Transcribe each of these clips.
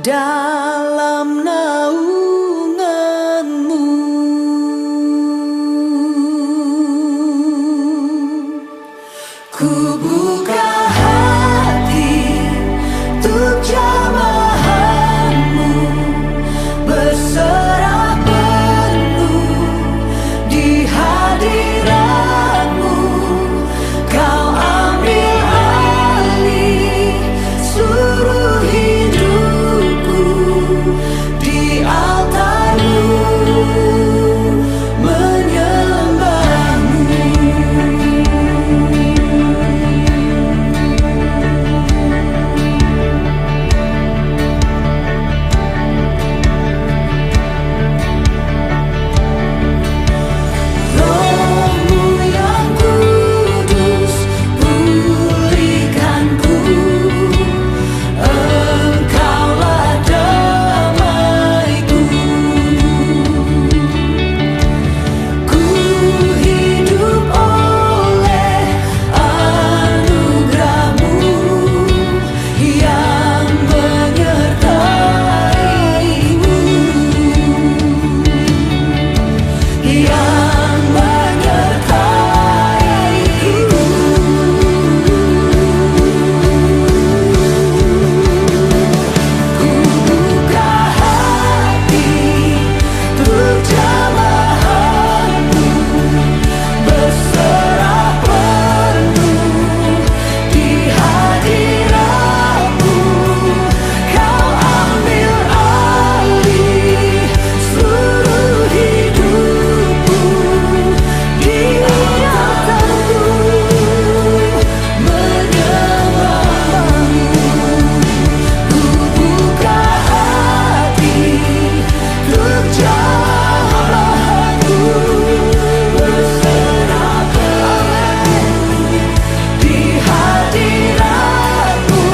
dalam naunganmu. Ku buka hati untuk jamahanmu, berserah penuh di hadiratmu. Kau ambil alih seluruh hidupku di altarmu, menyembahmu. Rohmu yang kudus, pulihkanku. Engkaulah damaiku. Ku hidup oleh anugerah-Mu yang menyertai-Mu, yang menyertai-Ku. Ku buka hati untuk jamahanmu, berserah penuh di hadiratmu. Kau ambil alih seluruh hidupku di altarmu, menyembahmu. Ku buka hati untuk jamahanmu, berserah penuh di hadiratmu.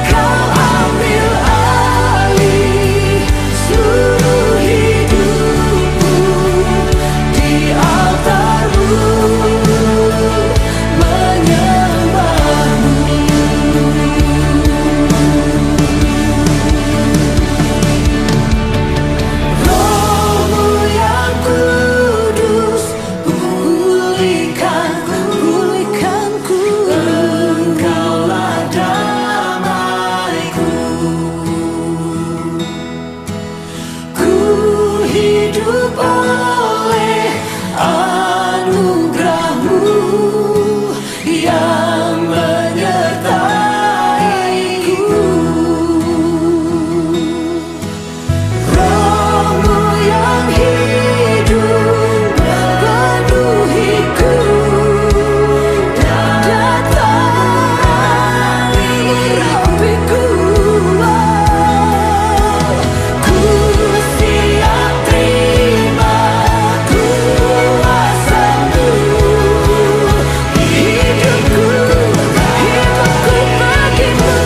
Kau ambil alih seluruh hidupku di altarmu, menyembahmu. Rohmu yang kudus, pulihkanku. Engkaulah damaiku. Ku hidup oleh anugerah-Mu yang menyertai-Ku. Rohmu yang hidup penuhiku, datangi hidupku. Ku siap terima kuasa-Mu, hidupku bagimu.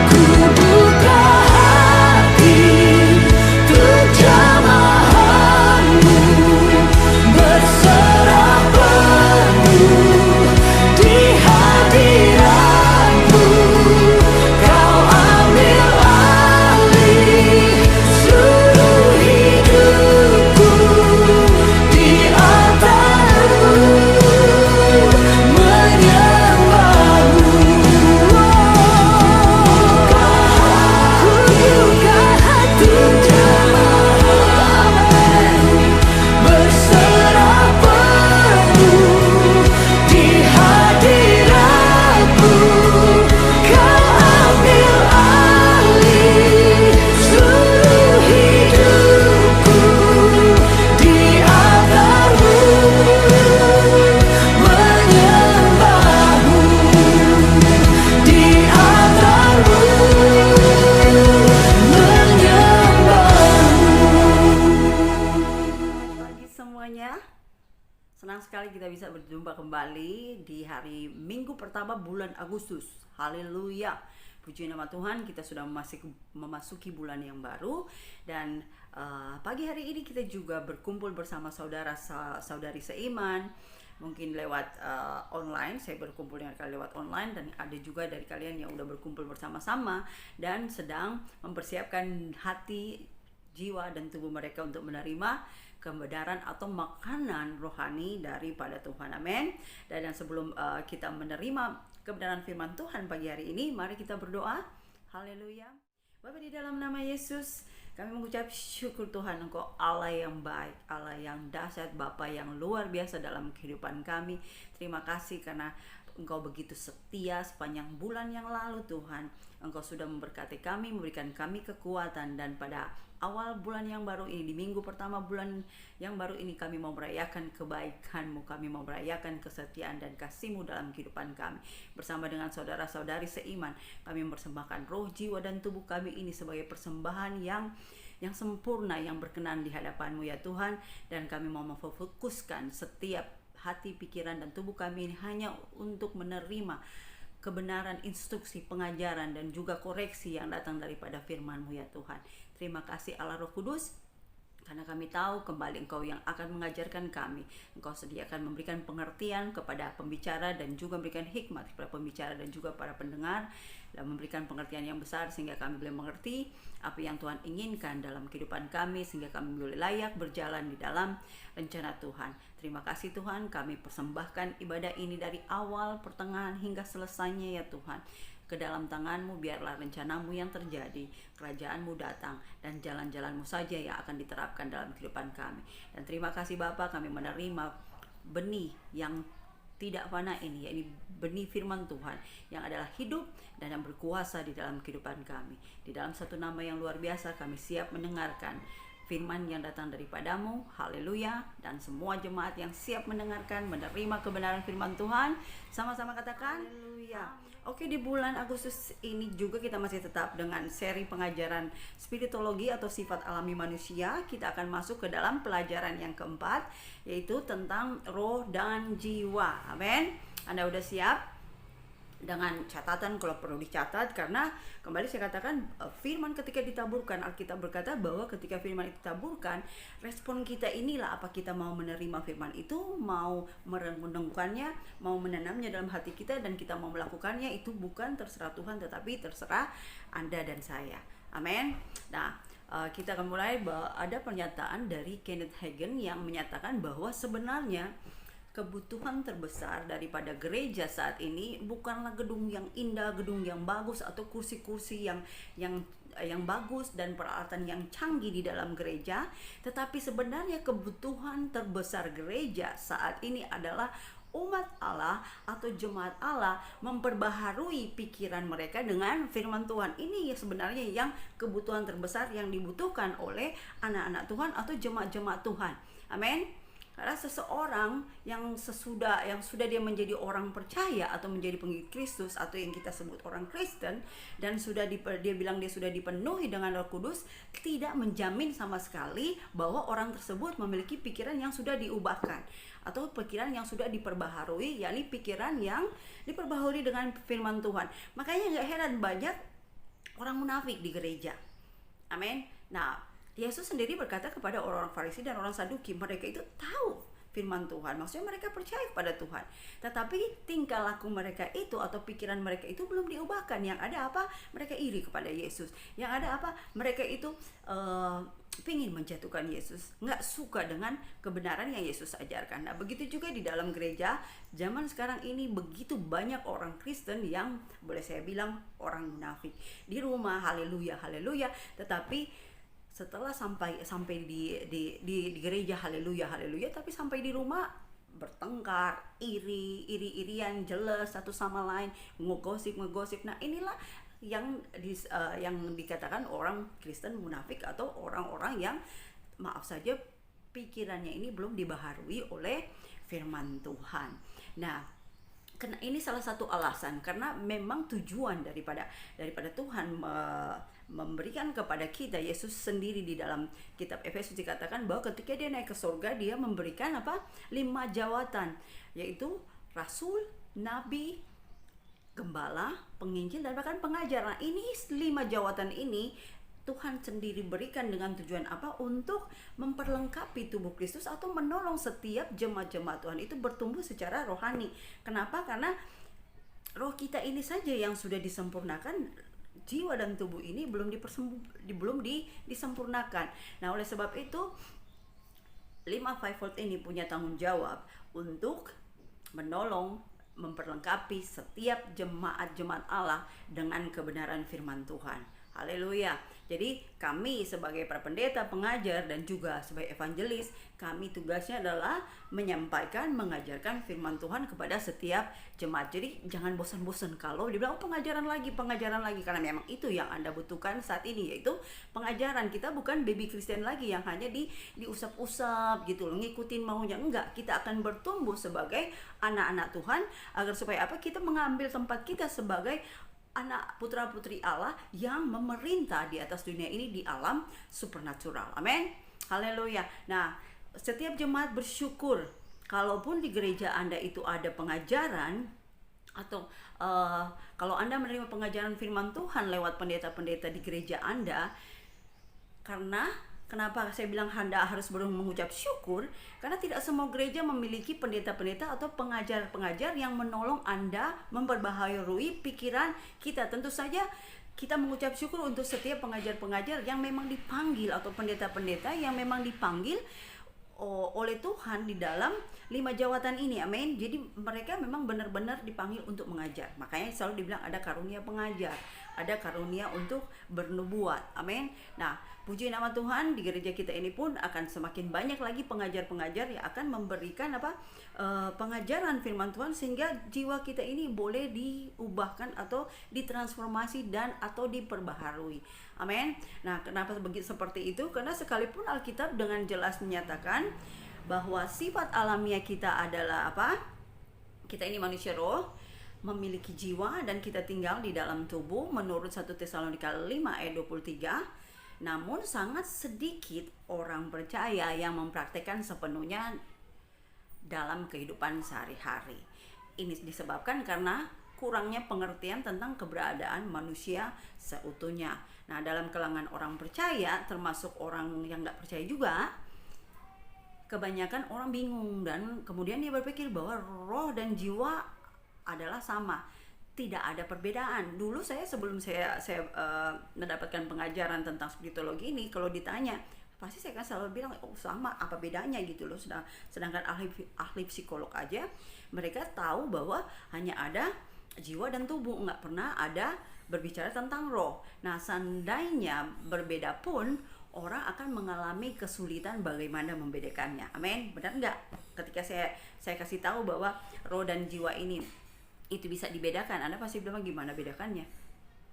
Ku buka hati untuk jamahanmu, berserah penuh di hadiratmu. Kau ambil alih seluruh hidupku di altarmu, menyembahmu. Ku buka hati jamahanmu, berserah penuh di hadiratmu. Kau ambil alih seluruh hidupku di altarmu, menyembahmu. Di altarmu, menyembahmu. Pagi semuanya, senang sekali kita bisa berjumpa kembali di hari Minggu pertama bulan Agustus. Haleluya, puji nama Tuhan, kita sudah memasuki bulan yang baru. Dan pagi hari ini kita juga berkumpul bersama saudara-saudari seiman mungkin lewat online, saya berkumpul dengan kalian lewat online, dan ada juga dari kalian yang udah berkumpul bersama-sama dan sedang mempersiapkan hati, jiwa dan tubuh mereka untuk menerima kebenaran atau makanan rohani daripada Tuhan. Amin. Dan sebelum kita menerima kebenaran firman Tuhan pagi hari ini, mari kita berdoa. Haleluya. Bapa, di dalam nama Yesus, kami mengucap syukur Tuhan, Engkau Allah yang baik, Allah yang dahsyat, Bapa yang luar biasa dalam kehidupan kami. Terima kasih karena Engkau begitu setia sepanjang bulan yang lalu Tuhan. Engkau sudah memberkati kami, memberikan kami kekuatan, dan pada awal bulan yang baru ini, di minggu pertama bulan yang baru ini, kami mau merayakan kebaikan-Mu, kami mau merayakan kesetiaan dan kasih-Mu dalam kehidupan kami. Bersama dengan saudara-saudari seiman, kami mempersembahkan roh, jiwa, dan tubuh kami ini sebagai persembahan yang sempurna, yang berkenan di hadapan-Mu ya Tuhan. Dan kami mau memfokuskan setiap hati, pikiran, dan tubuh kami ini hanya untuk menerima kebenaran, instruksi, pengajaran, dan juga koreksi yang datang daripada firman-Mu ya Tuhan. Terima kasih Allah Roh Kudus, karena kami tahu kembali Engkau yang akan mengajarkan kami. Engkau sediakan memberikan pengertian kepada pembicara dan juga memberikan hikmat kepada pembicara dan juga para pendengar, dan memberikan pengertian yang besar sehingga kami boleh mengerti apa yang Tuhan inginkan dalam kehidupan kami, sehingga kami boleh layak berjalan di dalam rencana Tuhan. Terima kasih Tuhan, kami persembahkan ibadah ini dari awal, pertengahan, hingga selesainya ya Tuhan. Ke dalam tangan-Mu biarlah rencana-Mu yang terjadi, kerajaan-Mu datang, dan jalan-jalan-Mu saja yang akan diterapkan dalam kehidupan kami. Dan terima kasih Bapa, kami menerima benih yang tidak fana ini, yaitu benih firman Tuhan yang adalah hidup dan yang berkuasa di dalam kehidupan kami. Di dalam satu nama yang luar biasa, kami siap mendengarkan firman yang datang daripada-Mu. Haleluya. Dan semua jemaat yang siap mendengarkan, menerima kebenaran firman Tuhan, sama-sama katakan haleluya. Oke, di bulan Agustus ini juga kita masih tetap dengan seri pengajaran spiritologi atau sifat alami manusia. Kita akan masuk ke dalam pelajaran yang keempat, yaitu tentang roh dan jiwa. Amin. Anda udah siap? Dengan catatan kalau perlu dicatat, karena kembali saya katakan firman ketika ditaburkan, Alkitab berkata bahwa ketika firman itu ditaburkan, respon kita inilah apa kita mau menerima firman itu, mau merenungkannya, mau menanamnya dalam hati kita, dan kita mau melakukannya. Itu bukan terserah Tuhan, tetapi terserah Anda dan saya. Amin. Nah, kita akan mulai. Ada pernyataan dari Kenneth Hagin yang menyatakan bahwa sebenarnya kebutuhan terbesar daripada gereja saat ini bukanlah gedung yang indah, gedung yang bagus, atau kursi-kursi yang bagus dan peralatan yang canggih di dalam gereja, tetapi sebenarnya kebutuhan terbesar gereja saat ini adalah umat Allah atau jemaat Allah memperbaharui pikiran mereka dengan firman Tuhan. Ini sebenarnya yang kebutuhan terbesar yang dibutuhkan oleh anak-anak Tuhan atau jemaat-jemaat Tuhan. Amin. Karena seseorang yang sudah dia menjadi orang percaya atau menjadi pengikut Kristus atau yang kita sebut orang Kristen, dan dia bilang dia sudah dipenuhi dengan Roh Kudus, tidak menjamin sama sekali bahwa orang tersebut memiliki pikiran yang sudah diubahkan atau pikiran yang sudah diperbaharui, yakni pikiran yang diperbaharui dengan firman Tuhan. Makanya nggak heran banyak orang munafik di gereja. Amin. Nah, Yesus sendiri berkata kepada orang-orang Farisi dan orang Saduki, mereka itu tahu firman Tuhan, maksudnya mereka percaya kepada Tuhan, tetapi tingkah laku mereka itu atau pikiran mereka itu belum diubahkan. Yang ada apa? Mereka iri kepada Yesus. Yang ada apa? Mereka itu pingin menjatuhkan Yesus, nggak suka dengan kebenaran yang Yesus ajarkan. Nah, begitu juga di dalam gereja zaman sekarang ini, begitu banyak orang Kristen yang boleh saya bilang orang munafik. Di rumah haleluya haleluya, tetapi setelah sampai di gereja haleluya haleluya, tapi sampai di rumah bertengkar, iri-irian, jelas satu sama lain, ngegosip. Nah, inilah yang dikatakan orang Kristen munafik atau orang-orang yang maaf saja pikirannya ini belum dibaharui oleh firman Tuhan. Nah, karena ini salah satu alasan, karena memang tujuan daripada Tuhan memberikan kepada kita, Yesus sendiri di dalam kitab Efesus dikatakan bahwa ketika dia naik ke surga, dia memberikan 5 jawatan, yaitu rasul, nabi, gembala, penginjil, dan bahkan pengajar. Nah, ini 5 jawatan ini Tuhan sendiri berikan dengan tujuan apa? Untuk memperlengkapi tubuh Kristus atau menolong setiap jemaat-jemaat Tuhan itu bertumbuh secara rohani. Kenapa? Karena roh kita ini saja yang sudah disempurnakan, jiwa dan tubuh ini belum disempurnakan. Nah, oleh sebab itu 5 fivefold ini punya tanggung jawab untuk menolong, memperlengkapi setiap jemaat-jemaat Allah dengan kebenaran firman Tuhan. Haleluya. Jadi kami sebagai para pendeta, pengajar, dan juga sebagai evangelis, kami tugasnya adalah menyampaikan, mengajarkan firman Tuhan kepada setiap jemaat. Jadi jangan bosan-bosan kalau dibilang pengajaran lagi, karena memang itu yang Anda butuhkan saat ini, yaitu pengajaran. Kita bukan baby Kristen lagi yang hanya diusap-usap gitu loh, ngikutin maunya. Enggak, kita akan bertumbuh sebagai anak-anak Tuhan agar supaya apa? Kita mengambil tempat kita sebagai anak putra-putri Allah yang memerintah di atas dunia ini di alam supernatural. Amin. Haleluya. Nah, setiap jemaat bersyukur kalaupun di gereja Anda itu ada pengajaran atau kalau Anda menerima pengajaran firman Tuhan lewat pendeta-pendeta di gereja Anda. Karena kenapa saya bilang Anda harus mengucap syukur? Karena tidak semua gereja memiliki pendeta-pendeta atau pengajar-pengajar yang menolong Anda memperbaharui pikiran kita. Tentu saja kita mengucap syukur untuk setiap pengajar-pengajar yang memang dipanggil atau pendeta-pendeta yang memang dipanggil oleh Tuhan di dalam 5 jawatan ini. Amin. Jadi mereka memang benar-benar dipanggil untuk mengajar. Makanya selalu dibilang ada karunia pengajar, ada karunia untuk bernubuat. Amin. Nah, puji nama Tuhan, di gereja kita ini pun akan semakin banyak lagi pengajar-pengajar yang akan memberikan pengajaran firman Tuhan sehingga jiwa kita ini boleh diubahkan atau ditransformasi dan atau diperbaharui. Amin. Nah, kenapa seperti itu? Karena sekalipun Alkitab dengan jelas menyatakan bahwa sifat alamiah kita adalah apa? Kita ini manusia roh, memiliki jiwa, dan kita tinggal di dalam tubuh menurut 1 Tesalonika 5 ayat 23. Namun sangat sedikit orang percaya yang mempraktekkan sepenuhnya dalam kehidupan sehari-hari. Ini disebabkan karena kurangnya pengertian tentang keberadaan manusia seutuhnya. Nah, dalam kalangan orang percaya, termasuk orang yang nggak percaya juga, kebanyakan orang bingung dan kemudian dia berpikir bahwa roh dan jiwa adalah sama. Tidak ada perbedaan. Dulu sebelum saya mendapatkan pengajaran tentang spiritualogi ini, kalau ditanya pasti saya kan selalu bilang sama, apa bedanya gitu loh. Sedangkan ahli psikolog aja mereka tahu bahwa hanya ada jiwa dan tubuh, nggak pernah ada berbicara tentang roh. Nah, seandainya berbeda pun orang akan mengalami kesulitan bagaimana membedakannya. Amin. Benar nggak? Ketika saya kasih tahu bahwa roh dan jiwa ini itu bisa dibedakan, Anda pasti bilang gimana bedakannya?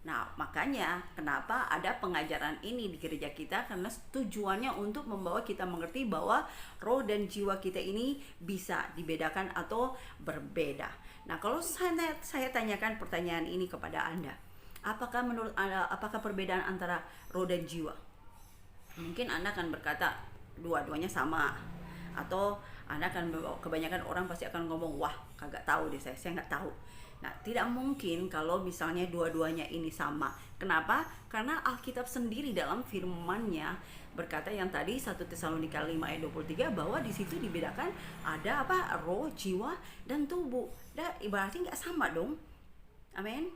Nah, makanya kenapa ada pengajaran ini di gereja kita, karena tujuannya untuk membawa kita mengerti bahwa roh dan jiwa kita ini bisa dibedakan atau berbeda. Nah, kalau saya tanyakan pertanyaan ini kepada Anda, apakah menurut Anda, apakah perbedaan antara roh dan jiwa? Mungkin Anda akan berkata dua-duanya sama, atau Anda akan, kebanyakan orang pasti akan ngomong, wah kagak tahu deh, saya nggak tahu. Nah, tidak mungkin kalau misalnya dua-duanya ini sama. Kenapa? Karena Alkitab sendiri dalam firman-Nya berkata yang tadi 1 Tesalonika 5 ayat 23 bahwa di situ dibedakan ada apa? Roh, jiwa, dan tubuh. Dan berarti nggak sama dong. Amin.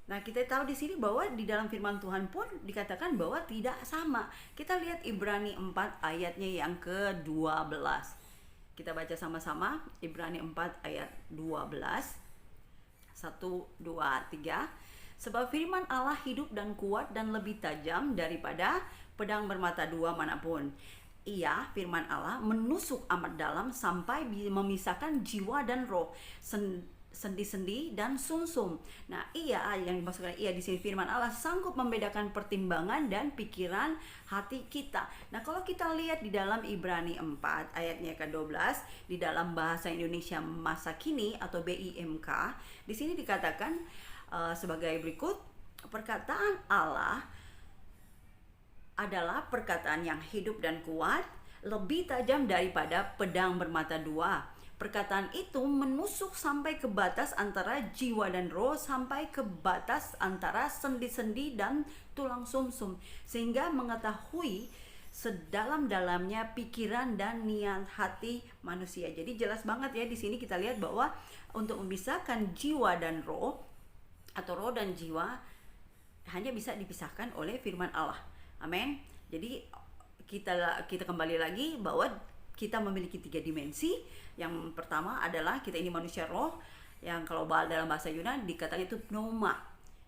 Nah, kita tahu di sini bahwa di dalam firman Tuhan pun dikatakan bahwa tidak sama. Kita lihat Ibrani 4 ayatnya yang ke-12. Kita baca sama-sama Ibrani 4 ayat 12. 1, 2, 3. Sebab firman Allah hidup dan kuat dan lebih tajam daripada pedang bermata dua manapun. Ia, firman Allah, menusuk amat dalam sampai memisahkan jiwa dan roh, sendi-sendi dan sumsum. Nah, ia yang dimaksudkan ia di sini firman Allah sanggup membedakan pertimbangan dan pikiran hati kita. Nah, kalau kita lihat di dalam Ibrani 4 ayatnya ke-12 di dalam bahasa Indonesia masa kini atau BIMK, di sini dikatakan sebagai berikut, perkataan Allah adalah perkataan yang hidup dan kuat, lebih tajam daripada pedang bermata dua. perkataan itu menusuk sampai ke batas antara jiwa dan roh, sampai ke batas antara sendi-sendi dan tulang sumsum, sehingga mengetahui sedalam-dalamnya pikiran dan niat hati manusia. Jadi jelas banget ya, di sini kita lihat bahwa untuk memisahkan jiwa dan roh atau roh dan jiwa hanya bisa dipisahkan oleh firman Allah. Amin. Jadi kita kembali lagi bahwa kita memiliki 3 dimensi. Yang pertama adalah kita ini manusia roh, yang kalau dalam bahasa Yunani dikatakan itu pneuma,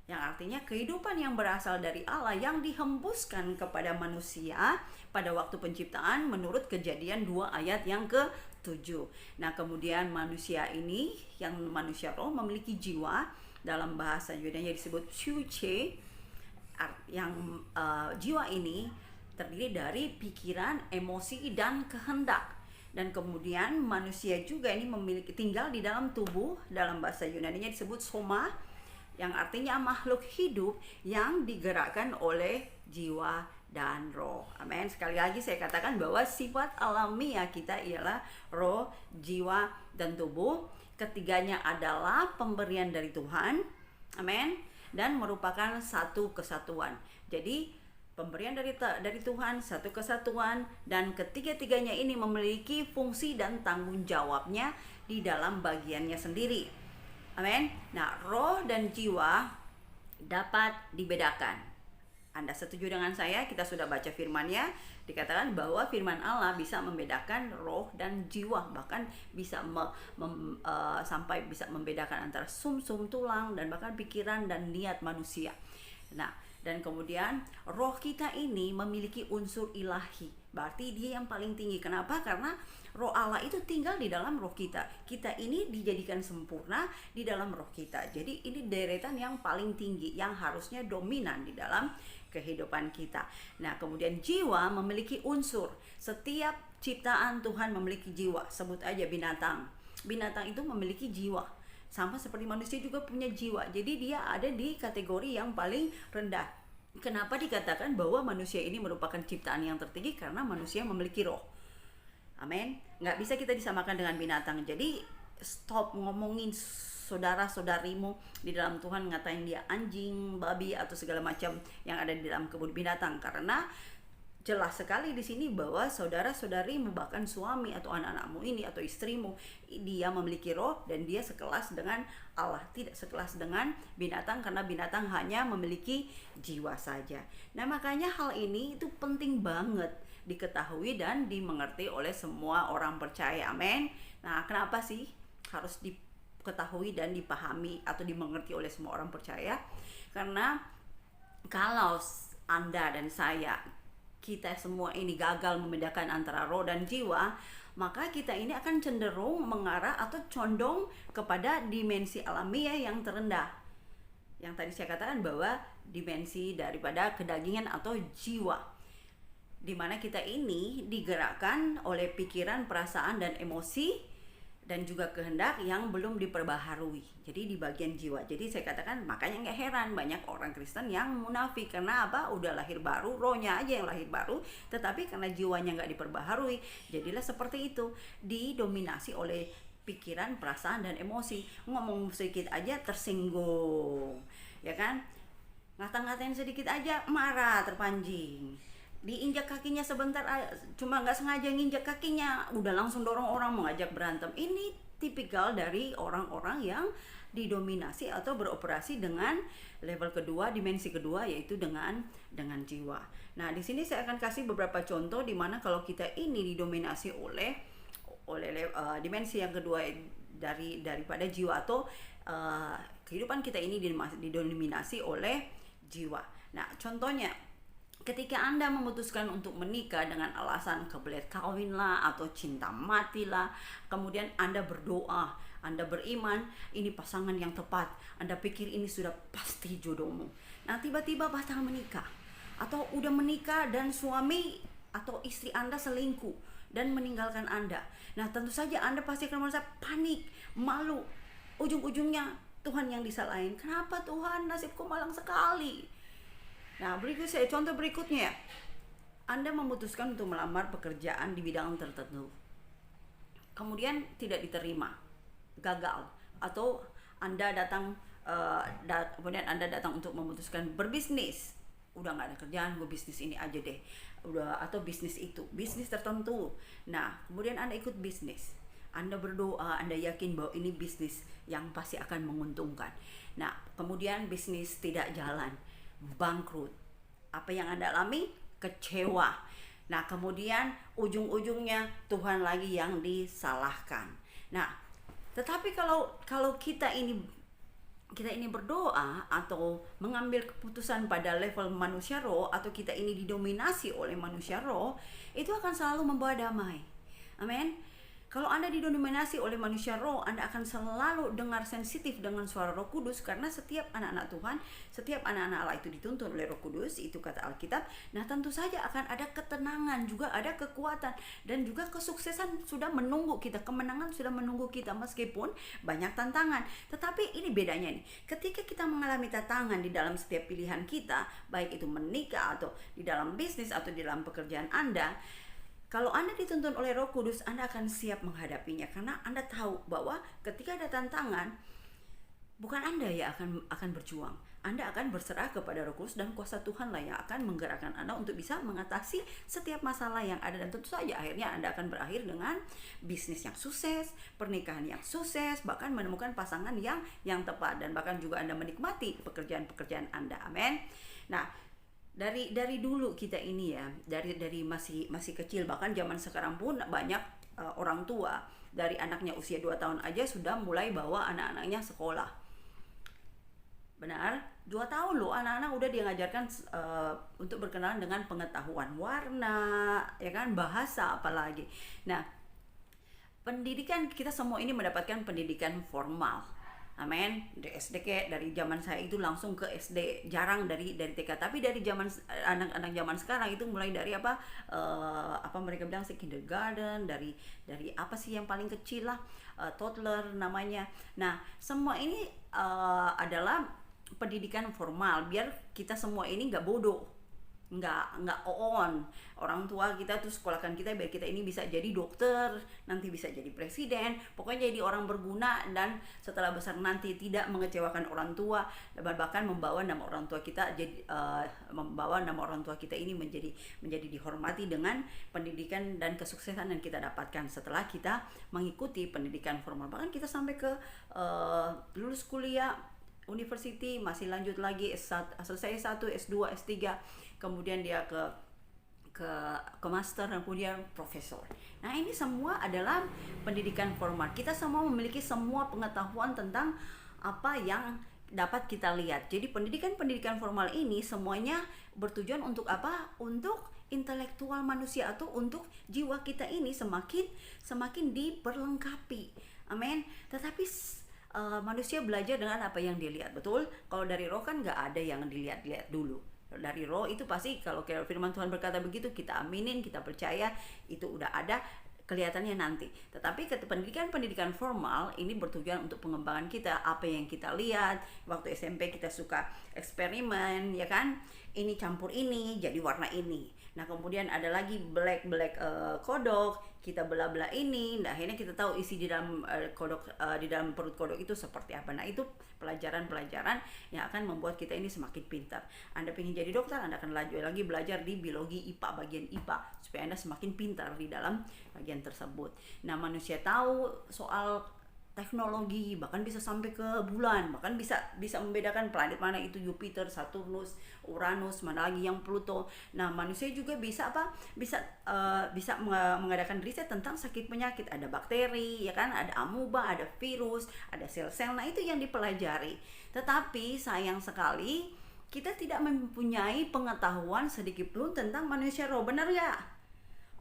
yang artinya kehidupan yang berasal dari Allah yang dihembuskan kepada manusia pada waktu penciptaan menurut Kejadian 2 ayat yang ke-7. Nah, kemudian manusia ini yang manusia roh memiliki jiwa, dalam bahasa Yunani disebut psyche, yang jiwa ini terdiri dari pikiran, emosi, dan kehendak. Dan kemudian manusia juga ini memiliki tinggal di dalam tubuh, dalam bahasa Yunani-nya disebut soma, yang artinya makhluk hidup yang digerakkan oleh jiwa dan roh. Amin. Sekali lagi saya katakan bahwa sifat alamiah kita ialah roh, jiwa, dan tubuh. Ketiganya adalah pemberian dari Tuhan. Amin. Dan merupakan satu kesatuan. Jadi pemberian dari Tuhan, satu kesatuan, dan ketiga-tiganya ini memiliki fungsi dan tanggung jawabnya di dalam bagiannya sendiri. Amin. Nah, roh dan jiwa dapat dibedakan. Anda setuju dengan saya? Kita sudah baca firman-Nya, dikatakan bahwa firman Allah bisa membedakan roh dan jiwa, bahkan bisa sampai bisa membedakan antara sumsum, tulang, dan bahkan pikiran dan niat manusia. Nah, dan kemudian roh kita ini memiliki unsur ilahi, berarti dia yang paling tinggi. Kenapa? Karena roh Allah itu tinggal di dalam roh kita. Kita ini dijadikan sempurna di dalam roh kita. Jadi ini deretan yang paling tinggi, yang harusnya dominan di dalam kehidupan kita. Nah, kemudian jiwa memiliki unsur. Setiap ciptaan Tuhan memiliki jiwa. Sebut aja binatang. Binatang itu memiliki jiwa. Sama seperti manusia juga punya jiwa. Jadi dia ada di kategori yang paling rendah. Kenapa dikatakan bahwa manusia ini merupakan ciptaan yang tertinggi? Karena manusia memiliki roh. Amin. Nggak bisa kita disamakan dengan binatang. Jadi stop ngomongin saudara-saudarimu di dalam Tuhan, ngatain dia anjing, babi, atau segala macam yang ada di dalam kebun binatang. Karena jelas sekali di sini bahwa saudara-saudarimu, bahkan suami atau anak-anakmu ini atau istrimu, dia memiliki roh dan dia sekelas dengan Allah, tidak sekelas dengan binatang, karena binatang hanya memiliki jiwa saja. Nah, makanya hal ini itu penting banget diketahui dan dimengerti oleh semua orang percaya. Amin. Nah, kenapa sih harus diketahui dan dipahami atau dimengerti oleh semua orang percaya? Karena kalau Anda dan saya, kita semua ini gagal membedakan antara roh dan jiwa, maka kita ini akan cenderung mengarah atau condong kepada dimensi alamiah yang terendah. Yang tadi saya katakan bahwa dimensi daripada kedagingan atau jiwa, di mana kita ini digerakkan oleh pikiran, perasaan, dan emosi, dan juga kehendak yang belum diperbaharui. Jadi di bagian jiwa. Jadi saya katakan, makanya nggak heran banyak orang Kristen yang munafik. Karena apa? Udah lahir baru, rohnya aja yang lahir baru, tetapi karena jiwanya nggak diperbaharui, jadilah seperti itu, didominasi oleh pikiran, perasaan, dan emosi. Ngomong sedikit aja tersinggung, ya kan? Ngata-ngatain sedikit aja marah, terpanjing. Diinjak kakinya sebentar, cuma nggak sengaja nginjak kakinya, udah langsung dorong orang, mengajak berantem. Ini tipikal dari orang-orang yang didominasi atau beroperasi dengan level kedua, dimensi kedua, yaitu dengan jiwa. Nah, di sini saya akan kasih beberapa contoh di mana kalau kita ini didominasi oleh dimensi yang kedua daripada jiwa, atau kehidupan kita ini didominasi oleh jiwa. Nah, contohnya, ketika Anda memutuskan untuk menikah dengan alasan kebelet kawin lah atau cinta mati lah, kemudian Anda berdoa, Anda beriman, ini pasangan yang tepat, Anda pikir ini sudah pasti jodohmu. Nah, tiba-tiba batal menikah, atau udah menikah dan suami atau istri Anda selingkuh dan meninggalkan Anda. Nah, tentu saja Anda pasti akan merasa panik, malu. Ujung-ujungnya Tuhan yang disalahin. Kenapa Tuhan, nasibku malang sekali? Nah, contoh berikutnya, Anda memutuskan untuk melamar pekerjaan di bidang tertentu. kemudian tidak diterima, gagal, atau Anda datang kemudian Anda datang untuk memutuskan berbisnis, udah nggak ada kerjaan, gue bisnis ini aja deh, udah, atau bisnis itu, bisnis tertentu. Nah, kemudian Anda ikut bisnis, Anda berdoa, Anda yakin bahwa ini bisnis yang pasti akan menguntungkan. Nah, kemudian bisnis tidak jalan, bangkrut. Apa yang Anda alami? Kecewa. Nah, kemudian ujung-ujungnya Tuhan lagi yang disalahkan. Nah, tetapi kalau kita ini berdoa atau mengambil keputusan pada level manusia roh, atau kita ini didominasi oleh manusia roh, itu akan selalu membawa damai. Amin. Kalau Anda didominasi oleh manusia roh, Anda akan selalu dengar sensitif dengan suara Roh Kudus, karena setiap anak-anak Tuhan, setiap anak-anak Allah itu dituntun oleh Roh Kudus, itu kata Alkitab. Nah, tentu saja akan ada ketenangan, juga ada kekuatan, dan juga kesuksesan sudah menunggu kita, kemenangan sudah menunggu kita meskipun banyak tantangan. Tetapi ini bedanya nih, ketika kita mengalami tantangan di dalam setiap pilihan kita, baik itu menikah atau di dalam bisnis atau di dalam pekerjaan Anda, kalau Anda dituntun oleh Roh Kudus, Anda akan siap menghadapinya, karena Anda tahu bahwa ketika ada tantangan, bukan Anda yang akan berjuang. Anda akan berserah kepada Roh Kudus, dan kuasa Tuhanlah yang akan menggerakkan Anda untuk bisa mengatasi setiap masalah yang ada. Dan tentu saja akhirnya Anda akan berakhir dengan bisnis yang sukses, pernikahan yang sukses, bahkan menemukan pasangan yang tepat, dan bahkan juga Anda menikmati pekerjaan-pekerjaan Anda. Amin. Nah, dari dulu kita ini ya, dari masih kecil, bahkan zaman sekarang pun banyak orang tua dari anaknya usia 2 tahun aja sudah mulai bawa anak-anaknya sekolah. Benar, 2 tahun loh anak-anak udah dia ngajarkan untuk berkenalan dengan pengetahuan warna, ya kan, bahasa apalagi. Nah, pendidikan kita semua ini mendapatkan pendidikan formal. Amin. Di SD, dari zaman saya itu langsung ke SD, jarang dari TK. Tapi dari zaman anak-anak zaman sekarang itu mulai dari apa mereka bilang sih, kindergarten, dari apa sih yang paling kecil lah, toddler namanya. Nah, semua ini adalah pendidikan formal, biar kita semua ini nggak bodoh, nggak on. Orang tua kita tuh sekolahkan kita biar kita ini bisa jadi dokter, nanti bisa jadi presiden, pokoknya jadi orang berguna, dan setelah besar nanti tidak mengecewakan orang tua, dan bahkan membawa nama orang tua kita ini menjadi dihormati dengan pendidikan dan kesuksesan yang kita dapatkan setelah kita mengikuti pendidikan formal. Bahkan kita sampai ke lulus kuliah university, masih lanjut lagi selesai S1, S2, S3, kemudian dia ke master, dan kemudian profesor. Nah, ini semua adalah pendidikan formal. Kita semua memiliki semua pengetahuan tentang apa yang dapat kita lihat. Jadi pendidikan formal ini semuanya bertujuan untuk apa? Untuk intelektual manusia, atau untuk jiwa kita ini semakin diperlengkapi. Amin. Tetapi manusia belajar dengan apa yang dia lihat, betul? Kalau dari roh kan nggak ada yang dilihat-lihat dulu. Dari roh itu pasti, kalau firman Tuhan berkata begitu, kita aminin, kita percaya, itu udah ada, kelihatannya nanti. Tetapi pendidikan formal ini bertujuan untuk pengembangan kita, apa yang kita lihat. Waktu SMP kita suka eksperimen, ya kan? Ini campur ini jadi warna ini. Nah, kemudian ada lagi black kodok, kita belah-belah ini. Nah, akhirnya kita tahu isi di dalam kodok, di dalam perut kodok itu seperti apa. Nah, itu pelajaran-pelajaran yang akan membuat kita ini semakin pintar. Anda ingin jadi dokter, Anda akan lagi belajar di biologi IPA, bagian IPA, supaya Anda semakin pintar di dalam bagian tersebut. Nah, manusia tahu soal teknologi, bahkan bisa sampai ke bulan, bahkan bisa membedakan planet mana itu Jupiter, Saturnus, Uranus, mana lagi yang Pluto. Nah, manusia juga bisa mengadakan riset tentang sakit penyakit. Ada bakteri, ya kan, ada amuba, ada virus, ada sel-sel. Nah, itu yang dipelajari. Tetapi sayang sekali kita tidak mempunyai pengetahuan sedikit pun tentang manusia roh. Benar ya?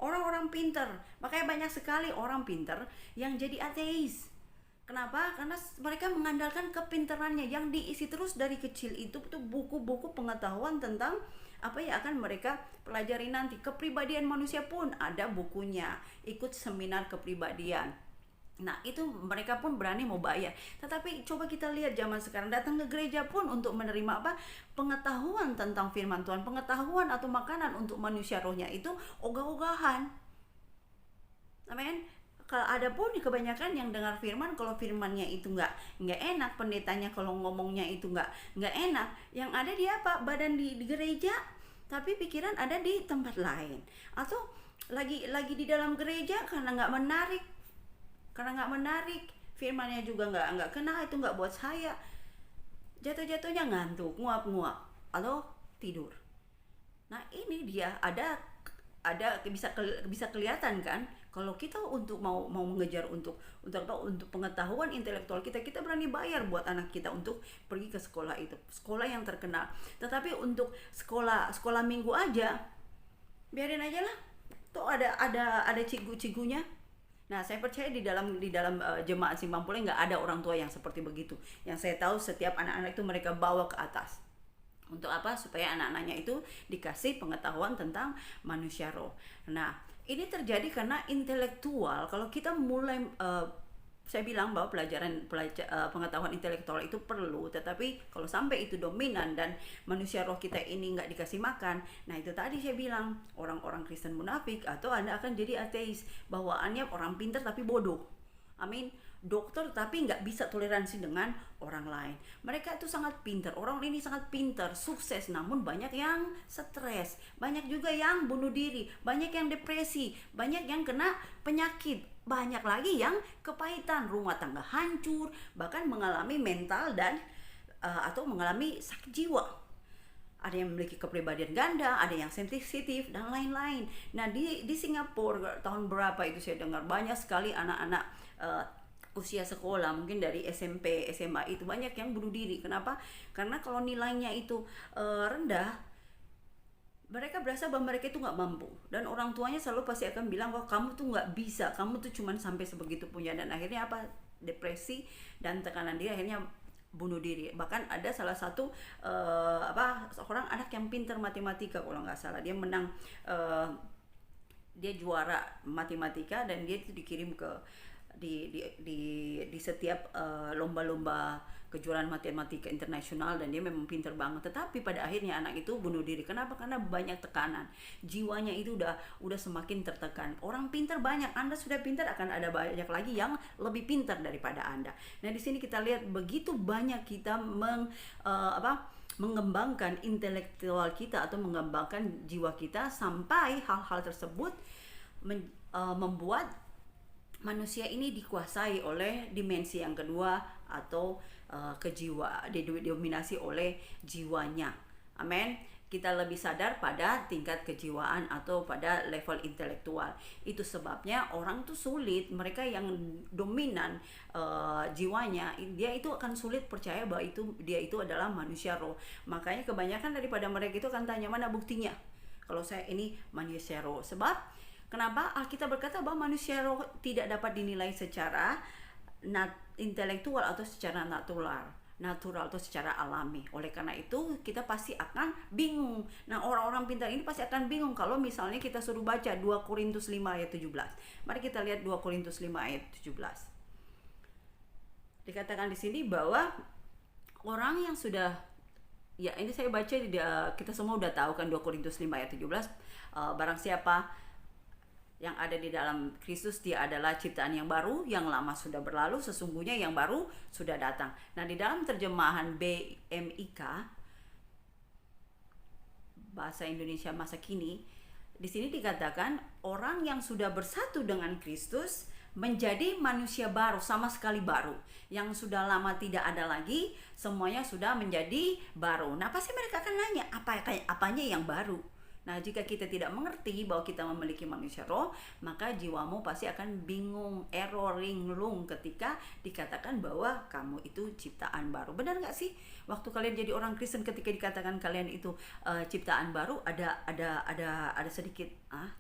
Orang-orang pintar, makanya banyak sekali orang pintar yang jadi ateis. Kenapa? Karena mereka mengandalkan kepintarannya yang diisi terus dari kecil itu tuh buku-buku pengetahuan tentang apa yang akan mereka pelajari nanti. Kepribadian manusia pun ada bukunya, ikut seminar kepribadian. Nah, itu mereka pun berani mau bayar. Tetapi coba kita lihat zaman sekarang, datang ke gereja pun untuk menerima apa? Pengetahuan tentang firman Tuhan, pengetahuan atau makanan untuk manusia rohnya itu ogah-ogahan. Amin. kalau ada pun kebanyakan yang dengar firman, kalau firmannya itu nggak enak, pendetanya kalau ngomongnya itu nggak enak, yang ada dia apa, badan di gereja tapi pikiran ada di tempat lain, atau lagi di dalam gereja karena nggak menarik, firmannya juga nggak kena, itu nggak buat saya, jatuhnya ngantuk, nguap atau tidur. Nah ini dia ada bisa kelihatan kan, kalau kita untuk mau mengejar untuk pengetahuan intelektual kita berani bayar buat anak kita untuk pergi ke sekolah itu, sekolah yang terkenal. Tetapi untuk sekolah minggu aja biarin aja lah, tuh ada cigu-cigunya. Nah saya percaya di dalam jemaat Simpang Pule nggak ada orang tua yang seperti begitu. Yang saya tahu setiap anak-anak itu mereka bawa ke atas. Untuk apa? Supaya anak-anaknya itu dikasih pengetahuan tentang manusia roh. Nah, ini terjadi karena intelektual. Kalau kita mulai, saya bilang bahwa pengetahuan intelektual itu perlu, tetapi kalau sampai itu dominan dan manusia roh kita ini nggak dikasih makan, nah itu tadi saya bilang, orang-orang Kristen munafik, atau Anda akan jadi ateis, bawaannya orang pintar tapi bodoh. Amin. Dokter tapi nggak bisa toleransi dengan orang lain. Mereka itu sangat pintar, orang ini sangat pintar, sukses, namun banyak yang stres, banyak juga yang bunuh diri, banyak yang depresi, banyak yang kena penyakit, banyak lagi yang kepahitan, rumah tangga hancur, bahkan mengalami mental dan atau mengalami sakit jiwa. Ada yang memiliki kepribadian ganda, ada yang sensitif dan lain-lain. Nah di Singapura tahun berapa itu saya dengar banyak sekali anak-anak usia sekolah, mungkin dari SMP, SMA itu banyak yang bunuh diri. Kenapa? Karena kalau nilainya itu rendah, mereka berasa bahwa mereka itu nggak mampu, dan orang tuanya selalu pasti akan bilang bahwa kamu tuh nggak bisa, kamu tuh cuman sampai sebegitu punya, dan akhirnya apa? Depresi dan tekanan diri, akhirnya bunuh diri. Bahkan ada salah satu seorang anak yang pintar matematika kalau nggak salah, dia menang, dia juara matematika, dan dia itu dikirim ke di setiap lomba-lomba kejuaraan matematika internasional, dan dia memang pintar banget. Tetapi pada akhirnya anak itu bunuh diri. Kenapa? Karena banyak tekanan, jiwanya itu udah semakin tertekan. Orang pintar banyak, Anda sudah pintar, akan ada banyak lagi yang lebih pintar daripada Anda. Nah di sini kita lihat begitu banyak kita mengembangkan intelektual kita atau mengembangkan jiwa kita, sampai hal-hal tersebut membuat manusia ini dikuasai oleh dimensi yang kedua, atau didominasi oleh jiwanya. Amin. Kita lebih sadar pada tingkat kejiwaan atau pada level intelektual. Itu sebabnya orang tuh sulit, mereka yang dominan jiwanya, dia itu akan sulit percaya bahwa dia itu adalah manusia roh. Makanya kebanyakan daripada mereka itu akan tanya, mana buktinya kalau saya ini manusia roh? Sebab kenapa Alkitab berkata bahwa manusia roh tidak dapat dinilai secara intelektual atau secara natural atau secara alami. Oleh karena itu kita pasti akan bingung. Nah orang-orang pintar ini pasti akan bingung kalau misalnya kita suruh baca 2 Korintus 5 ayat 17. Mari kita lihat 2 Korintus 5 ayat 17. Dikatakan di sini bahwa orang yang sudah, ya ini saya baca, kita semua udah tahu kan 2 Korintus 5 ayat 17, barang siapa yang ada di dalam Kristus, dia adalah ciptaan yang baru, yang lama sudah berlalu, sesungguhnya yang baru sudah datang. Nah di dalam terjemahan BMIK, bahasa Indonesia masa kini, di sini dikatakan orang yang sudah bersatu dengan Kristus menjadi manusia baru, sama sekali baru. Yang sudah lama tidak ada lagi, semuanya sudah menjadi baru. Nah pasti mereka akan nanya, apanya yang baru? Nah jika kita tidak mengerti bahwa kita memiliki manusia roh, maka jiwamu pasti akan bingung, linglung ketika dikatakan bahwa kamu itu ciptaan baru. Benar nggak sih? Waktu kalian jadi orang Kristen, ketika dikatakan kalian itu ciptaan baru, ada sedikit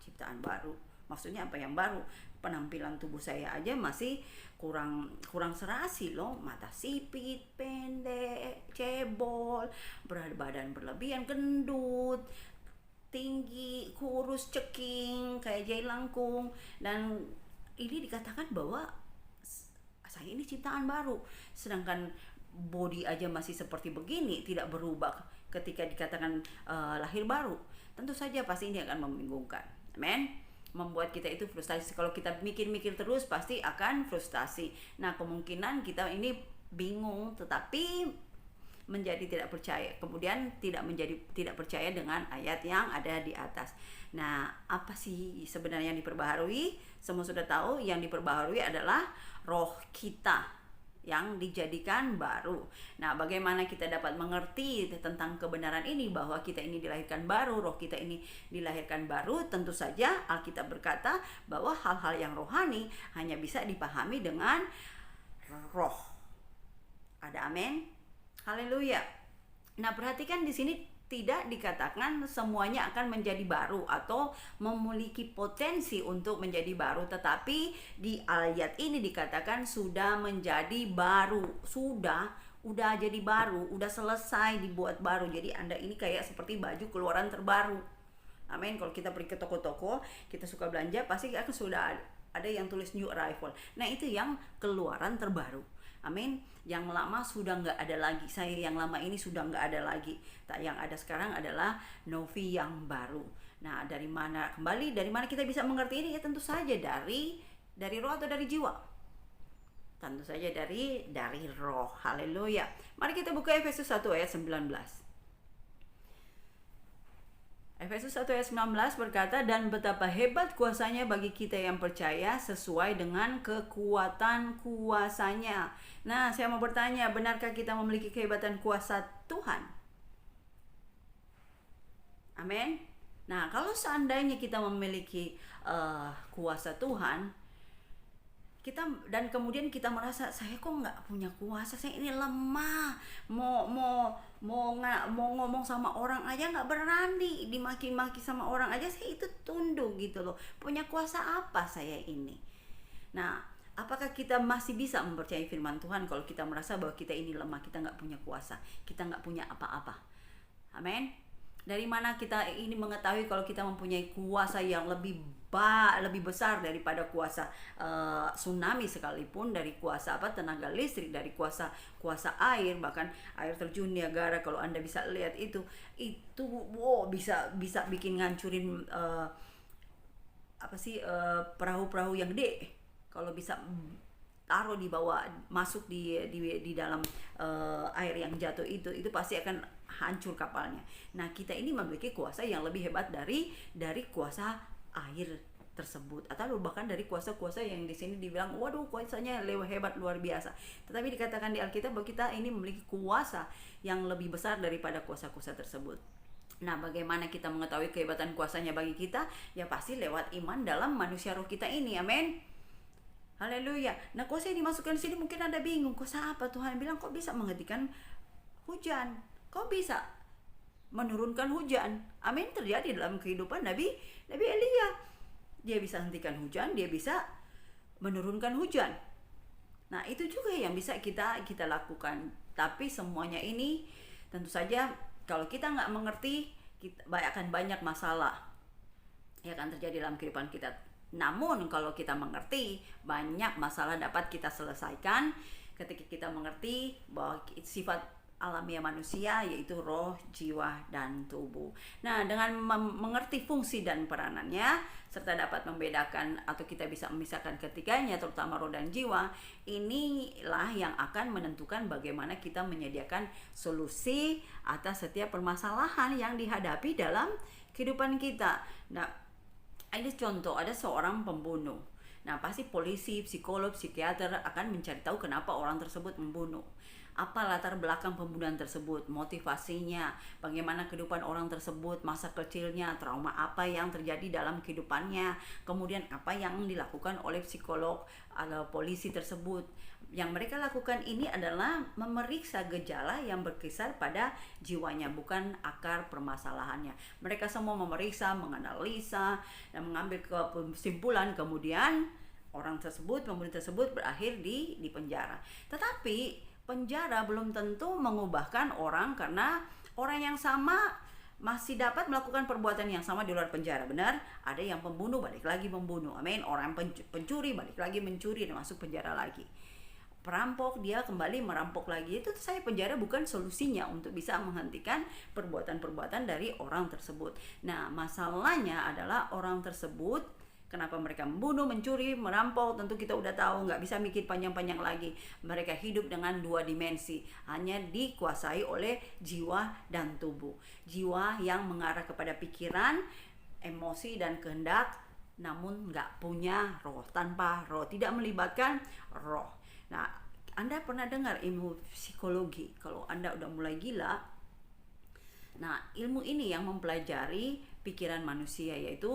ciptaan baru. Maksudnya apa yang baru? Penampilan tubuh saya aja masih kurang serasi loh, mata sipit, pendek, cebol, berat badan berlebihan, gendut, tinggi, kurus, ceking, kayak jai langkung. Dan ini dikatakan bahwa saya ini ciptaan baru, sedangkan body aja masih seperti begini, tidak berubah ketika dikatakan lahir baru. Tentu saja pasti ini akan membingungkan. Amen. membuat kita itu frustasi. Kalau kita mikir-mikir terus pasti akan frustasi. Nah, kemungkinan kita ini bingung tetapi menjadi tidak percaya, kemudian tidak percaya dengan ayat yang ada di atas. Nah, apa sih sebenarnya yang diperbaharui? Semua sudah tahu, yang diperbaharui adalah roh kita yang dijadikan baru. Nah, bagaimana kita dapat mengerti tentang kebenaran ini, bahwa kita ini dilahirkan baru, roh kita ini dilahirkan baru? Tentu saja Alkitab berkata bahwa hal-hal yang rohani hanya bisa dipahami dengan roh. Ada amin? Haleluya. Nah, perhatikan di sini tidak dikatakan semuanya akan menjadi baru atau memiliki potensi untuk menjadi baru, tetapi di ayat ini dikatakan sudah menjadi baru, udah jadi baru, udah selesai dibuat baru. Jadi Anda ini kayak seperti baju keluaran terbaru. Amin. Kalau kita pergi ke toko-toko, kita suka belanja, pasti akan sudah ada yang tulis new arrival. Nah, itu yang keluaran terbaru. Amin. Yang lama sudah nggak ada lagi. Saya yang lama ini sudah nggak ada lagi. Yang ada sekarang adalah novi yang baru. Nah, dari mana kita bisa mengerti ini? Ya tentu saja dari roh atau dari jiwa. Tentu saja dari roh. Haleluya. Mari kita buka Efesus 1 ayat 19. Efesus 1 ayat 19 berkata, dan betapa hebat kuasanya bagi kita yang percaya sesuai dengan kekuatan kuasanya. Nah, saya mau bertanya, benarkah kita memiliki kehebatan kuasa Tuhan? Amin. Nah, kalau seandainya kita memiliki kuasa Tuhan, dan kemudian kita merasa saya kok nggak punya kuasa, saya ini lemah, mau ngomong sama orang aja nggak berani, dimaki-maki sama orang aja saya itu tunduk gitu loh. Punya kuasa apa saya ini? Nah, apakah kita masih bisa mempercayai firman Tuhan kalau kita merasa bahwa kita ini lemah, kita nggak punya kuasa, kita nggak punya apa-apa? Amin. Dari mana kita ini mengetahui kalau kita mempunyai kuasa yang lebih besar daripada kuasa tsunami sekalipun, dari kuasa tenaga listrik, dari kuasa air, bahkan air terjun Niagara, kalau Anda bisa lihat itu bisa bikin ngancurin perahu-perahu yang gede. Kalau bisa taruh di bawah, masuk di dalam air yang jatuh itu pasti akan hancur kapalnya. Nah, kita ini memiliki kuasa yang lebih hebat dari kuasa air tersebut, atau bahkan dari kuasa-kuasa yang di sini dibilang waduh kuasanya hebat luar biasa. Tetapi dikatakan di Alkitab bahwa kita ini memiliki kuasa yang lebih besar daripada kuasa-kuasa tersebut. Nah, bagaimana kita mengetahui kehebatan kuasanya bagi kita? Ya pasti lewat iman dalam manusia roh kita ini. Amin. Haleluya. Nah, kuasa yang dimasukkan di sini mungkin Anda bingung, kuasa apa? Tuhan bilang kok bisa menghentikan hujan? Kok bisa menurunkan hujan? Amin. Terjadi dalam kehidupan Nabi Elia. Dia bisa hentikan hujan, dia bisa menurunkan hujan. Nah, itu juga yang bisa kita lakukan. Tapi semuanya ini tentu saja kalau kita nggak mengerti, akan banyak masalah yang akan terjadi dalam kehidupan kita. Namun kalau kita mengerti, banyak masalah dapat kita selesaikan ketika kita mengerti bahwa sifat alamiah manusia yaitu roh, jiwa, dan tubuh. Nah, dengan mengerti fungsi dan peranannya serta dapat membedakan atau kita bisa memisahkan ketiganya, terutama roh dan jiwa, inilah yang akan menentukan bagaimana kita menyediakan solusi atas setiap permasalahan yang dihadapi dalam kehidupan kita. Nah, ini contoh, ada seorang pembunuh. Nah, pasti polisi, psikolog, psikiater akan mencari tahu kenapa orang tersebut membunuh. Apa latar belakang pembunuhan tersebut, motivasinya, bagaimana kehidupan orang tersebut, masa kecilnya, trauma apa yang terjadi dalam kehidupannya, kemudian apa yang dilakukan oleh psikolog atau polisi tersebut. Yang mereka lakukan ini adalah memeriksa gejala yang berkisar pada jiwanya, bukan akar permasalahannya. Mereka semua memeriksa, menganalisa, dan mengambil kesimpulan, kemudian orang tersebut, pembunuh tersebut berakhir di penjara. Tetapi penjara belum tentu mengubahkan orang, karena orang yang sama masih dapat melakukan perbuatan yang sama di luar penjara. Benar? Ada yang pembunuh balik lagi membunuh. Amin. Orang pencuri balik lagi mencuri dan masuk penjara lagi. Perampok dia kembali merampok lagi. Itu saya penjara bukan solusinya untuk bisa menghentikan perbuatan-perbuatan dari orang tersebut. Nah, masalahnya adalah orang tersebut Kenapa mereka membunuh, mencuri, merampok? Tentu kita udah tahu, nggak bisa mikir panjang-panjang lagi. Mereka hidup dengan dua dimensi, hanya dikuasai oleh jiwa dan tubuh. Jiwa yang mengarah kepada pikiran, emosi dan kehendak, namun nggak punya roh. Tanpa roh, tidak melibatkan roh. Nah, Anda pernah dengar ilmu psikologi? Kalau Anda udah mulai gila, nah ilmu ini yang mempelajari pikiran manusia, yaitu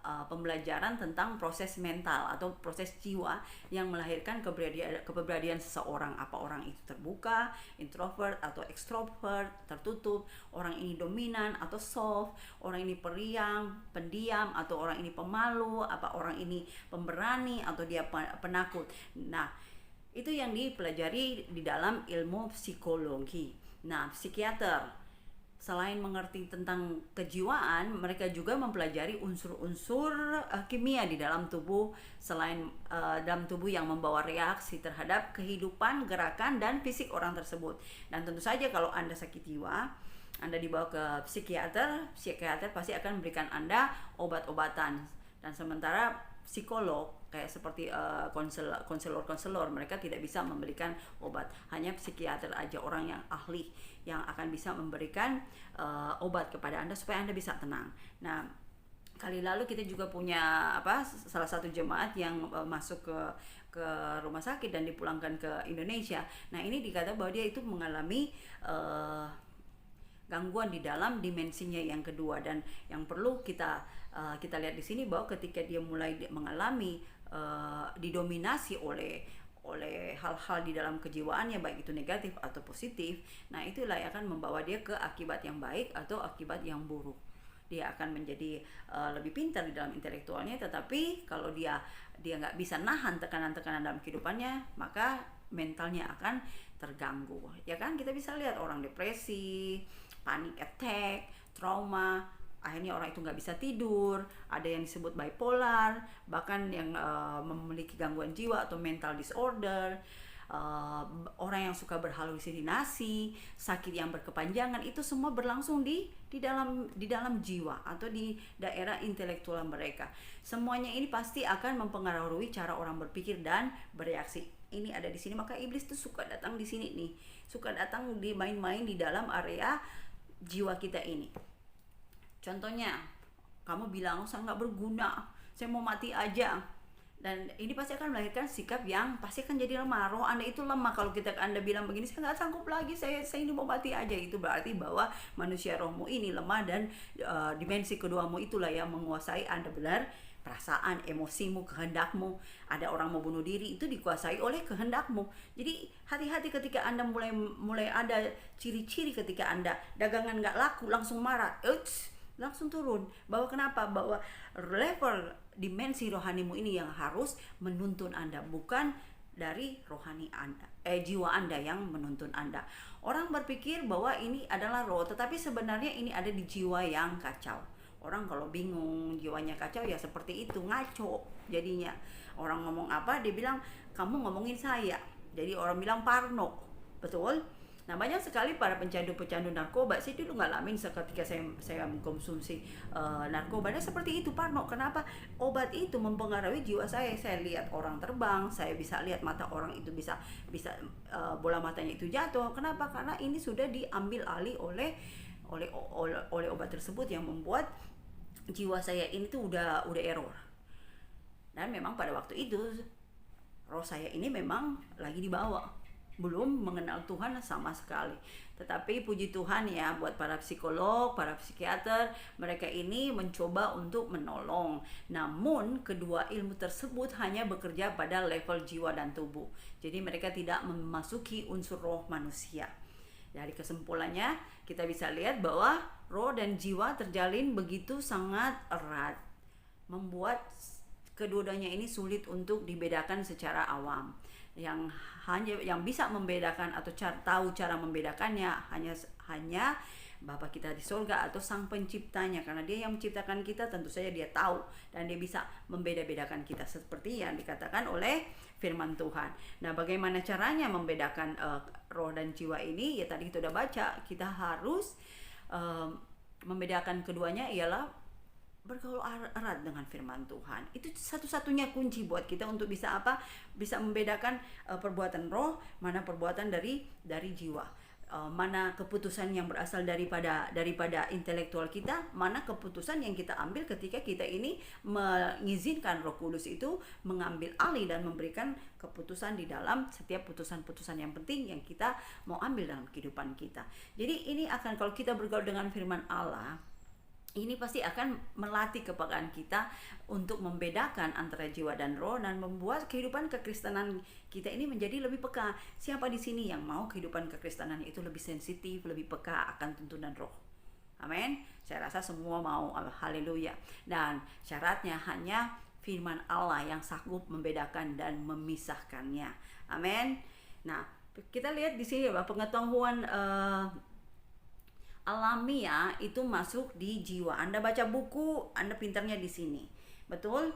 pembelajaran tentang proses mental atau proses jiwa yang melahirkan kepribadian seseorang. Apa orang itu terbuka, introvert atau extrovert, tertutup, orang ini dominan atau soft, orang ini periang, pendiam, atau orang ini pemalu, apa orang ini pemberani atau dia penakut. Nah, itu yang dipelajari di dalam ilmu psikologi. Nah, psikiater selain mengerti tentang kejiwaan, mereka juga mempelajari unsur-unsur kimia di dalam tubuh, selain dalam tubuh yang membawa reaksi terhadap kehidupan, gerakan, dan fisik orang tersebut. Dan tentu saja kalau Anda sakit jiwa, Anda dibawa ke psikiater pasti akan memberikan Anda obat-obatan. Dan sementara psikolog kayak seperti konselor mereka tidak bisa memberikan obat, hanya psikiater aja, orang yang ahli yang akan bisa memberikan obat kepada Anda supaya Anda bisa tenang. Nah, kali lalu kita juga punya salah satu jemaat yang masuk ke rumah sakit dan dipulangkan ke Indonesia. Nah, ini dikata bahwa dia itu mengalami gangguan di dalam dimensinya yang kedua, dan yang perlu kita lihat di sini bahwa ketika dia mulai mengalami didominasi oleh hal-hal di dalam kejiwaannya, baik itu negatif atau positif, nah itulah yang akan membawa dia ke akibat yang baik atau akibat yang buruk. Dia akan menjadi lebih pintar di dalam intelektualnya, tetapi kalau dia nggak bisa nahan tekanan-tekanan dalam kehidupannya, maka mentalnya akan terganggu. Ya kan, kita bisa lihat orang depresi, panic attack, trauma, akhirnya orang itu nggak bisa tidur, ada yang disebut bipolar, bahkan yang memiliki gangguan jiwa atau mental disorder, orang yang suka berhalusinasi, sakit yang berkepanjangan, itu semua berlangsung di dalam jiwa atau di daerah intelektual mereka. Semuanya ini pasti akan mempengaruhi cara orang berpikir dan bereaksi. Ini ada di sini, maka iblis tuh suka datang di sini nih, suka datang di main-main di dalam area jiwa kita ini. Contohnya, kamu bilang saya nggak berguna, saya mau mati aja, dan ini pasti akan melahirkan sikap yang pasti akan jadi lemah. Roh Anda itu lemah kalau Anda bilang begini, saya nggak sanggup lagi, saya ini mau mati aja. Itu berarti bahwa manusia rohmu ini lemah, dan dimensi keduamu itulah yang menguasai Anda. Benar, perasaan, emosimu, kehendakmu. Ada orang mau bunuh diri, itu dikuasai oleh kehendakmu. Jadi hati-hati ketika Anda mulai ada ciri-ciri ketika Anda dagangan nggak laku langsung marah, langsung turun. Bahwa kenapa? Bahwa level dimensi rohanimu ini yang harus menuntun Anda, bukan dari rohani Anda, jiwa Anda yang menuntun Anda. Orang berpikir bahwa ini adalah roh, tetapi sebenarnya ini ada di jiwa yang kacau. Orang kalau bingung, jiwanya kacau, ya seperti itu, ngaco jadinya. Orang ngomong apa, dia bilang kamu ngomongin saya. Jadi orang bilang parno, betul? Nah, banyak sekali para pecandu narkoba. Saya dulu ngalamin ketika saya mengkonsumsi narkoba. Dan seperti itu, parno. Kenapa? Obat itu mempengaruhi jiwa saya. Saya lihat orang terbang, saya bisa lihat mata orang itu bisa bola matanya itu jatuh. Kenapa? Karena ini sudah diambil alih oleh obat tersebut yang membuat jiwa saya ini tuh udah error. Dan memang pada waktu itu roh saya ini memang lagi dibawa, belum mengenal Tuhan sama sekali. Tetapi puji Tuhan ya, buat para psikolog, para psikiater, mereka ini mencoba untuk menolong. Namun kedua ilmu tersebut hanya bekerja pada level jiwa dan tubuh. Jadi mereka tidak memasuki unsur roh manusia. Dari kesimpulannya kita bisa lihat bahwa roh dan jiwa terjalin begitu sangat erat, membuat kedua-duanya ini sulit untuk dibedakan secara awam. Yang bisa membedakan atau tahu cara membedakannya hanya Bapa kita di surga atau Sang Penciptanya, karena Dia yang menciptakan kita, tentu saja Dia tahu dan Dia bisa membeda-bedakan kita seperti yang dikatakan oleh firman Tuhan. Nah, bagaimana caranya membedakan roh dan jiwa ini? Ya tadi kita udah baca, kita harus membedakan keduanya ialah bergaul erat dengan firman Tuhan. Itu satu-satunya kunci buat kita untuk bisa apa? Bisa membedakan perbuatan roh, mana perbuatan dari jiwa. Mana keputusan yang berasal daripada intelektual kita, mana keputusan yang kita ambil ketika kita ini mengizinkan Roh Kudus itu mengambil alih dan memberikan keputusan di dalam setiap putusan-putusan yang penting yang kita mau ambil dalam kehidupan kita. Jadi ini akan, kalau kita bergaul dengan firman Allah, ini pasti akan melatih kepekaan kita untuk membedakan antara jiwa dan roh dan membuat kehidupan kekristenan kita ini menjadi lebih peka. Siapa di sini yang mau kehidupan kekristenan itu lebih sensitif, lebih peka akan tuntunan roh? Amin. Saya rasa semua mau. Haleluya. Dan syaratnya hanya firman Allah yang sanggup membedakan dan memisahkannya. Amin. Nah, kita lihat di sini bahwa pengetahuan alamiah itu masuk di jiwa. Anda baca buku, Anda pintarnya di sini. Betul?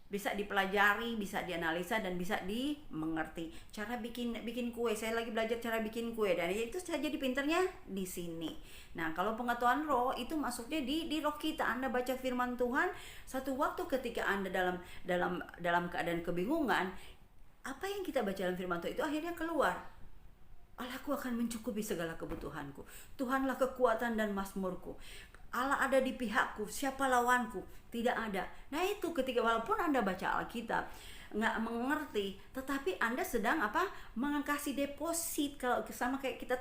Bisa dipelajari, bisa dianalisa, dan bisa dimengerti. Cara bikin kue, saya lagi belajar cara bikin kue, dan itu saya jadi pintarnya di sini. Nah, kalau pengetahuan roh itu masuknya di roh kita. Anda baca firman Tuhan, satu waktu ketika Anda dalam keadaan kebingungan, apa yang kita baca dalam firman Tuhan itu akhirnya keluar. Allahku akan mencukupi segala kebutuhanku. Tuhanlah kekuatan dan mazmurku. Allah ada di pihakku. Siapa lawanku? Tidak ada. Nah itu ketika walaupun Anda baca Alkitab nggak mengerti, tetapi Anda sedang mengkasih deposit. Kalau sama kayak kita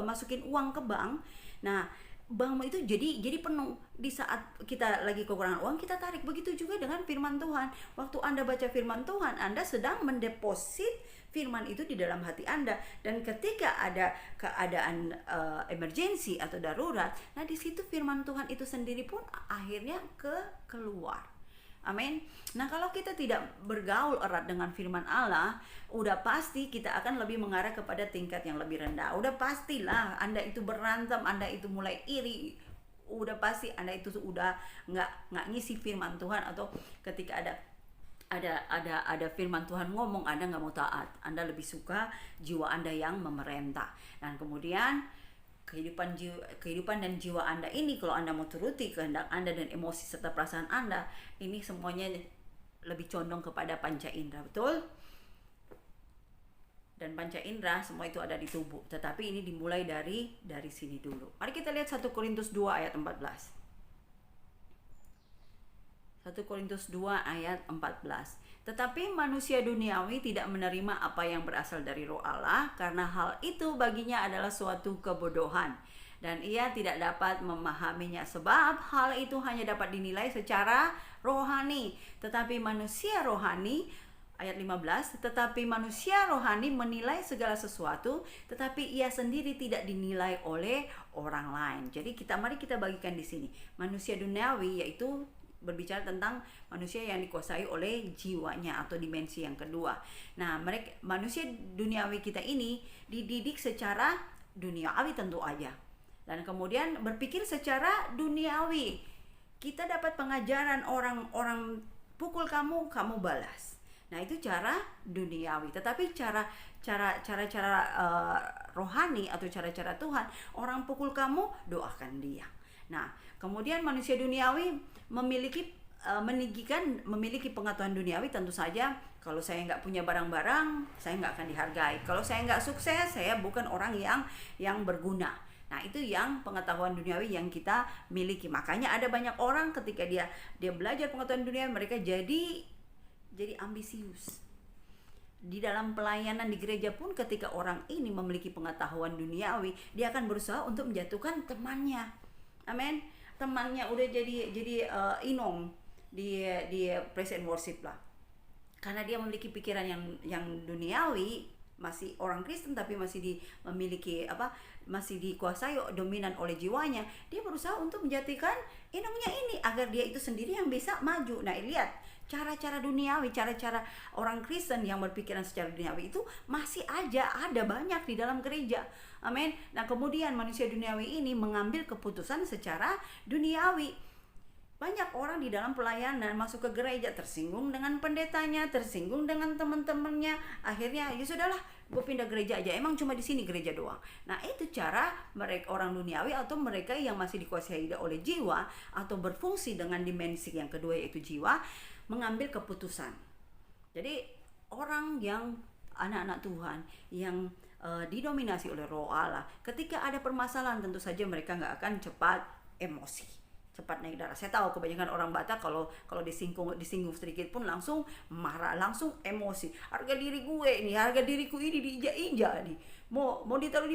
masukin uang ke bank. Nah, bank itu jadi penuh. Di saat kita lagi kekurangan uang, kita tarik. Begitu juga dengan firman Tuhan. Waktu Anda baca firman Tuhan, Anda sedang mendeposit firman itu di dalam hati Anda, dan ketika ada keadaan emergensi atau darurat, nah di situ firman Tuhan itu sendiri pun akhirnya keluar. Amin. Nah, kalau kita tidak bergaul erat dengan firman Allah, udah pasti kita akan lebih mengarah kepada tingkat yang lebih rendah. Udah pastilah Anda itu berantem, Anda itu mulai iri, udah pasti Anda itu udah nggak ngisi firman Tuhan, atau ketika ada firman Tuhan ngomong, Anda nggak mau taat. Anda lebih suka jiwa Anda yang memerintah. Dan kemudian kehidupan dan jiwa Anda ini, kalau Anda mau turuti kehendak Anda dan emosi serta perasaan Anda, ini semuanya lebih condong kepada panca indera, betul? Dan panca indera semua itu ada di tubuh. Tetapi ini dimulai dari sini dulu. Mari kita lihat 1 Korintus 2 ayat 14. 1 Korintus 2 ayat 14. Tetapi manusia duniawi tidak menerima apa yang berasal dari roh Allah, karena hal itu baginya adalah suatu kebodohan, dan ia tidak dapat memahaminya, sebab hal itu hanya dapat dinilai secara rohani. Tetapi manusia rohani, ayat 15, tetapi manusia rohani menilai segala sesuatu, tetapi ia sendiri tidak dinilai oleh orang lain. Jadi mari kita bagikan di sini. Manusia duniawi yaitu berbicara tentang manusia yang dikuasai oleh jiwanya atau dimensi yang kedua. Nah, manusia duniawi kita ini dididik secara duniawi tentu aja, dan kemudian berpikir secara duniawi. Kita dapat pengajaran orang pukul kamu balas. Nah, itu cara duniawi. Tetapi cara rohani atau cara Tuhan, orang pukul kamu, doakan dia. Nah, kemudian manusia duniawi memiliki pengetahuan duniawi. Tentu saja kalau saya nggak punya barang-barang, saya nggak akan dihargai. Kalau saya nggak sukses, saya bukan orang yang berguna. Nah, itu yang pengetahuan duniawi yang kita miliki. Makanya ada banyak orang ketika dia belajar pengetahuan duniawi, mereka jadi ambisius. Di dalam pelayanan di gereja pun, ketika orang ini memiliki pengetahuan duniawi, dia akan berusaha untuk menjatuhkan temannya. Amin. Temannya udah jadi inong di praise and worship lah, karena dia memiliki pikiran yang duniawi, masih orang Kristen tapi masih masih dikuasai dominan oleh jiwanya. Dia berusaha untuk menjatuhkan inongnya ini agar dia itu sendiri yang bisa maju. Nah, lihat cara-cara duniawi, cara-cara orang Kristen yang berpikiran secara duniawi itu masih ada banyak di dalam gereja. Amin. Nah, kemudian manusia duniawi ini mengambil keputusan secara duniawi. Banyak orang di dalam pelayanan masuk ke gereja tersinggung dengan pendetanya, tersinggung dengan teman-temannya. Akhirnya ya sudahlah, gue pindah gereja aja. Emang cuma di sini gereja doang. Nah, itu cara mereka orang duniawi atau mereka yang masih dikuasai oleh jiwa atau berfungsi dengan dimensi yang kedua yaitu jiwa mengambil keputusan. Jadi orang yang anak-anak Tuhan yang didominasi oleh Roh Allah, ketika ada permasalahan tentu saja mereka nggak akan cepat emosi, cepat naik darah. Saya tahu kebanyakan orang Batak kalau disinggung sedikit pun langsung marah, langsung emosi. Harga diri gue nih, harga diriku ini diinjak-injak nih. Mau taruh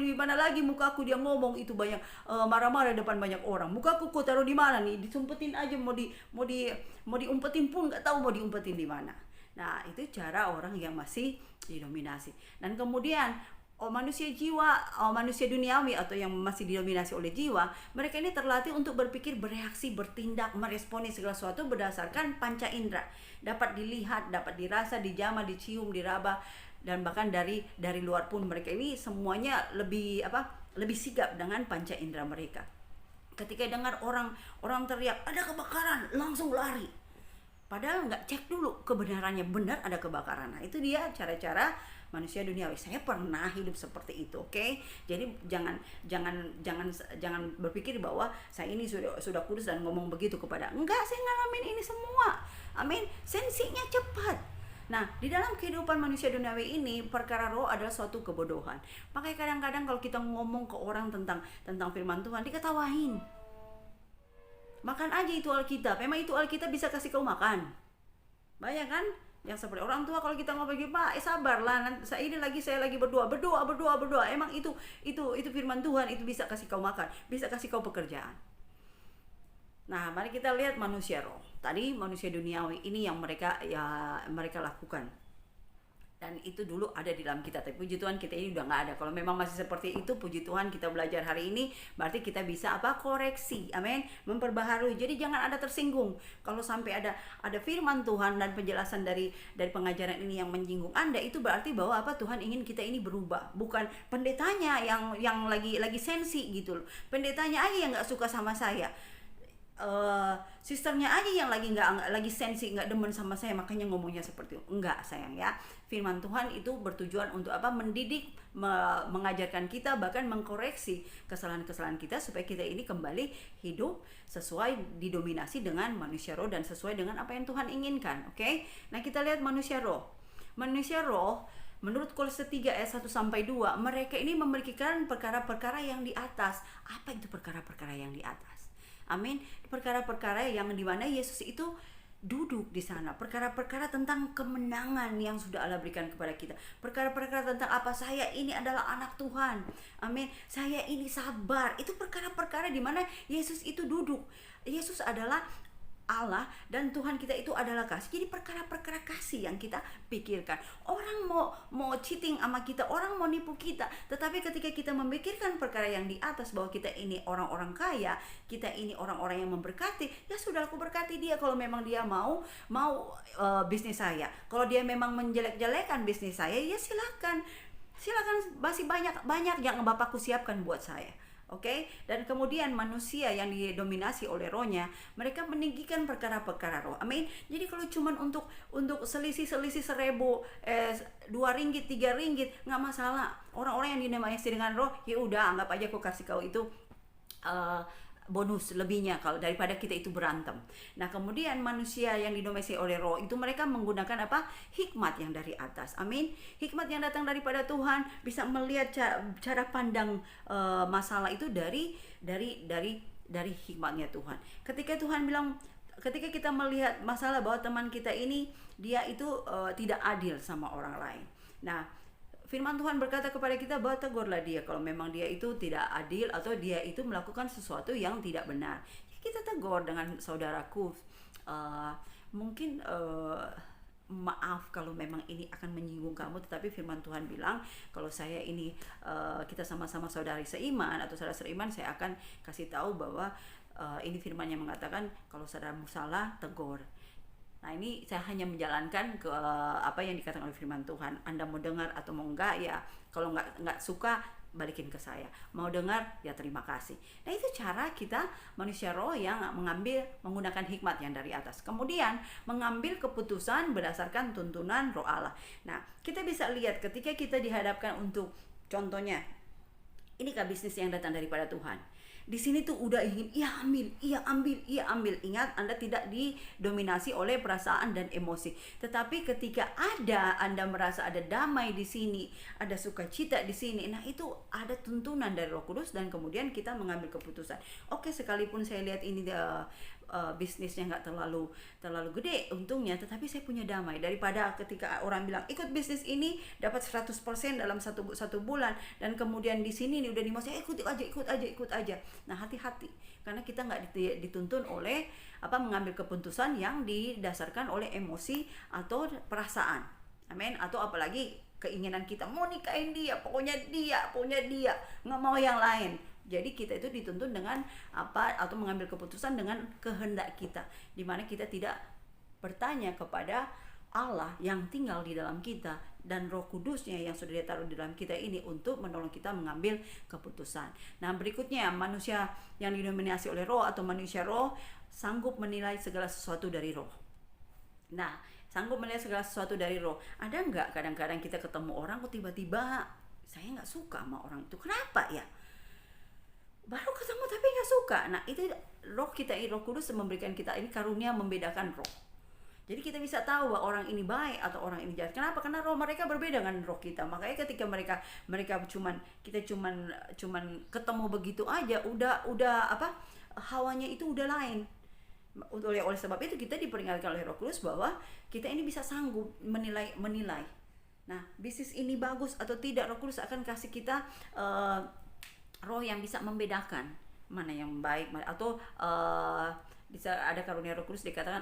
di mana lagi mukaku, dia ngomong itu banyak marah-marah depan banyak orang. Mukaku kok taruh di mana nih? Disumpetin aja, mau diumpetin pun nggak tahu mau diumpetin di mana. Nah, itu cara orang yang masih didominasi. Dan kemudian manusia duniawi atau yang masih didominasi oleh jiwa, mereka ini terlatih untuk berpikir, bereaksi, bertindak, meresponi segala sesuatu berdasarkan panca indera. Dapat dilihat, dapat dirasa, dijamah, dicium, diraba, dan bahkan dari luar pun mereka ini semuanya lebih sigap dengan panca indera mereka. Ketika dengar orang teriak ada kebakaran, langsung lari. Padahal nggak cek dulu kebenarannya, benar ada kebakaran. Nah, itu dia cara-cara manusia duniawi. Saya pernah hidup seperti itu, oke? Jadi jangan berpikir bahwa saya ini sudah kudus dan ngomong begitu kepada. Enggak, saya ngalamin ini semua. Amin. Sensinya cepat. Nah, di dalam kehidupan manusia duniawi ini, perkara roh adalah suatu kebodohan. Makanya kadang-kadang kalau kita ngomong ke orang tentang firman Tuhan, diketawain. Makan aja itu Alkitab. Memang itu Alkitab bisa kasih kau makan. Banyak kan? Yang seperti orang tua kalau kita ngomong begini, Pak, sabarlah. Saya lagi berdoa. Emang itu firman Tuhan, itu bisa kasih kau makan, bisa kasih kau pekerjaan. Nah, mari kita lihat manusia roh. Tadi manusia duniawi ini yang mereka lakukan. Dan itu dulu ada di dalam kita, tapi puji Tuhan kita ini udah nggak ada. Kalau memang masih seperti itu, puji Tuhan kita belajar hari ini, berarti kita bisa koreksi, amin, memperbaharui. Jadi jangan ada tersinggung kalau sampai ada firman Tuhan dan penjelasan dari pengajaran ini yang menyinggung Anda, itu berarti bahwa Tuhan ingin kita ini berubah, bukan pendetanya yang lagi sensi gitu loh. Pendetanya aja yang nggak suka sama saya. Sisternya aja yang lagi sensi, nggak demen sama saya, makanya ngomongnya seperti itu. Enggak, sayang ya. Firman Tuhan itu bertujuan untuk mendidik, mengajarkan kita, bahkan mengkoreksi kesalahan-kesalahan kita supaya kita ini kembali hidup sesuai, didominasi dengan manusia roh dan sesuai dengan apa yang Tuhan inginkan. Oke? Nah, kita lihat manusia roh. Manusia roh menurut Kolose 3 ayat 1 sampai 2, mereka ini memilikikan perkara-perkara yang di atas. Apa itu perkara-perkara yang di atas? Amin. Perkara-perkara yang dimana Yesus itu duduk di sana. Perkara-perkara tentang kemenangan yang sudah Allah berikan kepada kita. Perkara-perkara tentang saya ini adalah anak Tuhan. Amin. Saya ini sabar. Itu perkara-perkara dimana Yesus itu duduk. Yesus adalah Allah dan Tuhan kita itu adalah kasih. Jadi perkara-perkara kasih yang kita pikirkan. Orang mau cheating sama kita, orang mau nipu kita, tetapi ketika kita memikirkan perkara yang di atas, bahwa kita ini orang-orang kaya, kita ini orang-orang yang memberkati, ya sudah, aku berkati dia. Kalau memang dia mau bisnis saya, kalau dia memang menjelek-jelekan bisnis saya, ya silakan, masih banyak yang Bapakku siapkan buat saya. Oke, dan kemudian manusia yang didominasi oleh rohnya, mereka meninggikan perkara-perkara roh. Amin. Jadi kalau cuman untuk selisih 1.000, 2 ringgit, 3 ringgit, nggak masalah. Orang-orang yang didominasi dengan roh, ya udah, anggap aja aku kasih kau itu bonus lebihnya kalau daripada kita itu berantem. Nah, kemudian manusia yang didominasi oleh roh itu mereka menggunakan hikmat yang dari atas. Amin. Hikmat yang datang daripada Tuhan, bisa melihat cara pandang masalah itu dari hikmatnya Tuhan. Ketika kita melihat masalah bahwa teman kita ini dia itu tidak adil sama orang lain. Nah, firman Tuhan berkata kepada kita bahwa tegurlah dia kalau memang dia itu tidak adil atau dia itu melakukan sesuatu yang tidak benar. Kita tegur dengan saudaraku, mungkin maaf kalau memang ini akan menyinggung kamu, tetapi firman Tuhan bilang kalau saya ini kita sama-sama saudari seiman atau saudara seiman, saya akan kasih tahu bahwa ini firman yang mengatakan kalau saudaramu salah, tegur. Nah, ini saya hanya menjalankan apa yang dikatakan oleh firman Tuhan. Anda mau dengar atau mau enggak, ya kalau enggak suka balikin ke saya. Mau dengar, ya terima kasih. Nah, itu cara kita manusia roh yang menggunakan hikmat yang dari atas. Kemudian mengambil keputusan berdasarkan tuntunan roh Allah. Nah, kita bisa lihat ketika kita dihadapkan untuk, contohnya, inikah bisnis yang datang daripada Tuhan? Di sini tuh udah ingin ia ambil. Ingat, Anda tidak didominasi oleh perasaan dan emosi. Tetapi ketika Anda merasa ada damai di sini, ada sukacita di sini, nah itu ada tuntunan dari Roh Kudus dan kemudian kita mengambil keputusan. Oke, sekalipun saya lihat ini bisnisnya nggak terlalu gede untungnya, tetapi saya punya damai daripada ketika orang bilang ikut bisnis ini dapat 100% dalam satu bulan dan kemudian di sini nih udah dimasukin ikut aja. Nah, hati-hati karena kita nggak dituntun oleh mengambil keputusan yang didasarkan oleh emosi atau perasaan. Amin. Atau apalagi keinginan kita mau nikahin dia, pokoknya dia nggak mau yang lain. Jadi kita itu dituntun dengan atau mengambil keputusan dengan kehendak kita, di mana kita tidak bertanya kepada Allah yang tinggal di dalam kita dan Roh Kudusnya yang sudah ditaruh di dalam kita ini untuk menolong kita mengambil keputusan. Nah, berikutnya, manusia yang didominasi oleh roh atau manusia roh sanggup menilai segala sesuatu dari roh. Nah, sanggup menilai segala sesuatu dari roh. Ada nggak kadang-kadang kita ketemu orang kok tiba-tiba saya nggak suka sama orang itu, kenapa ya? Baru ketemu tapi nggak suka. Nah, itu roh kita, Roh Kudus memberikan kita ini karunia membedakan roh. Jadi kita bisa tahu bahwa orang ini baik atau orang ini jahat. Kenapa? Karena roh mereka berbeda dengan roh kita. Makanya ketika mereka kita cuman ketemu begitu aja, udah hawanya itu udah lain. Oleh sebab itu kita diperingatkan oleh Roh Kudus bahwa kita ini bisa sanggup menilai. Nah, bisnis ini bagus atau tidak, Roh Kudus akan kasih kita roh yang bisa membedakan mana yang baik atau bisa ada karunia Roh Kudus dikatakan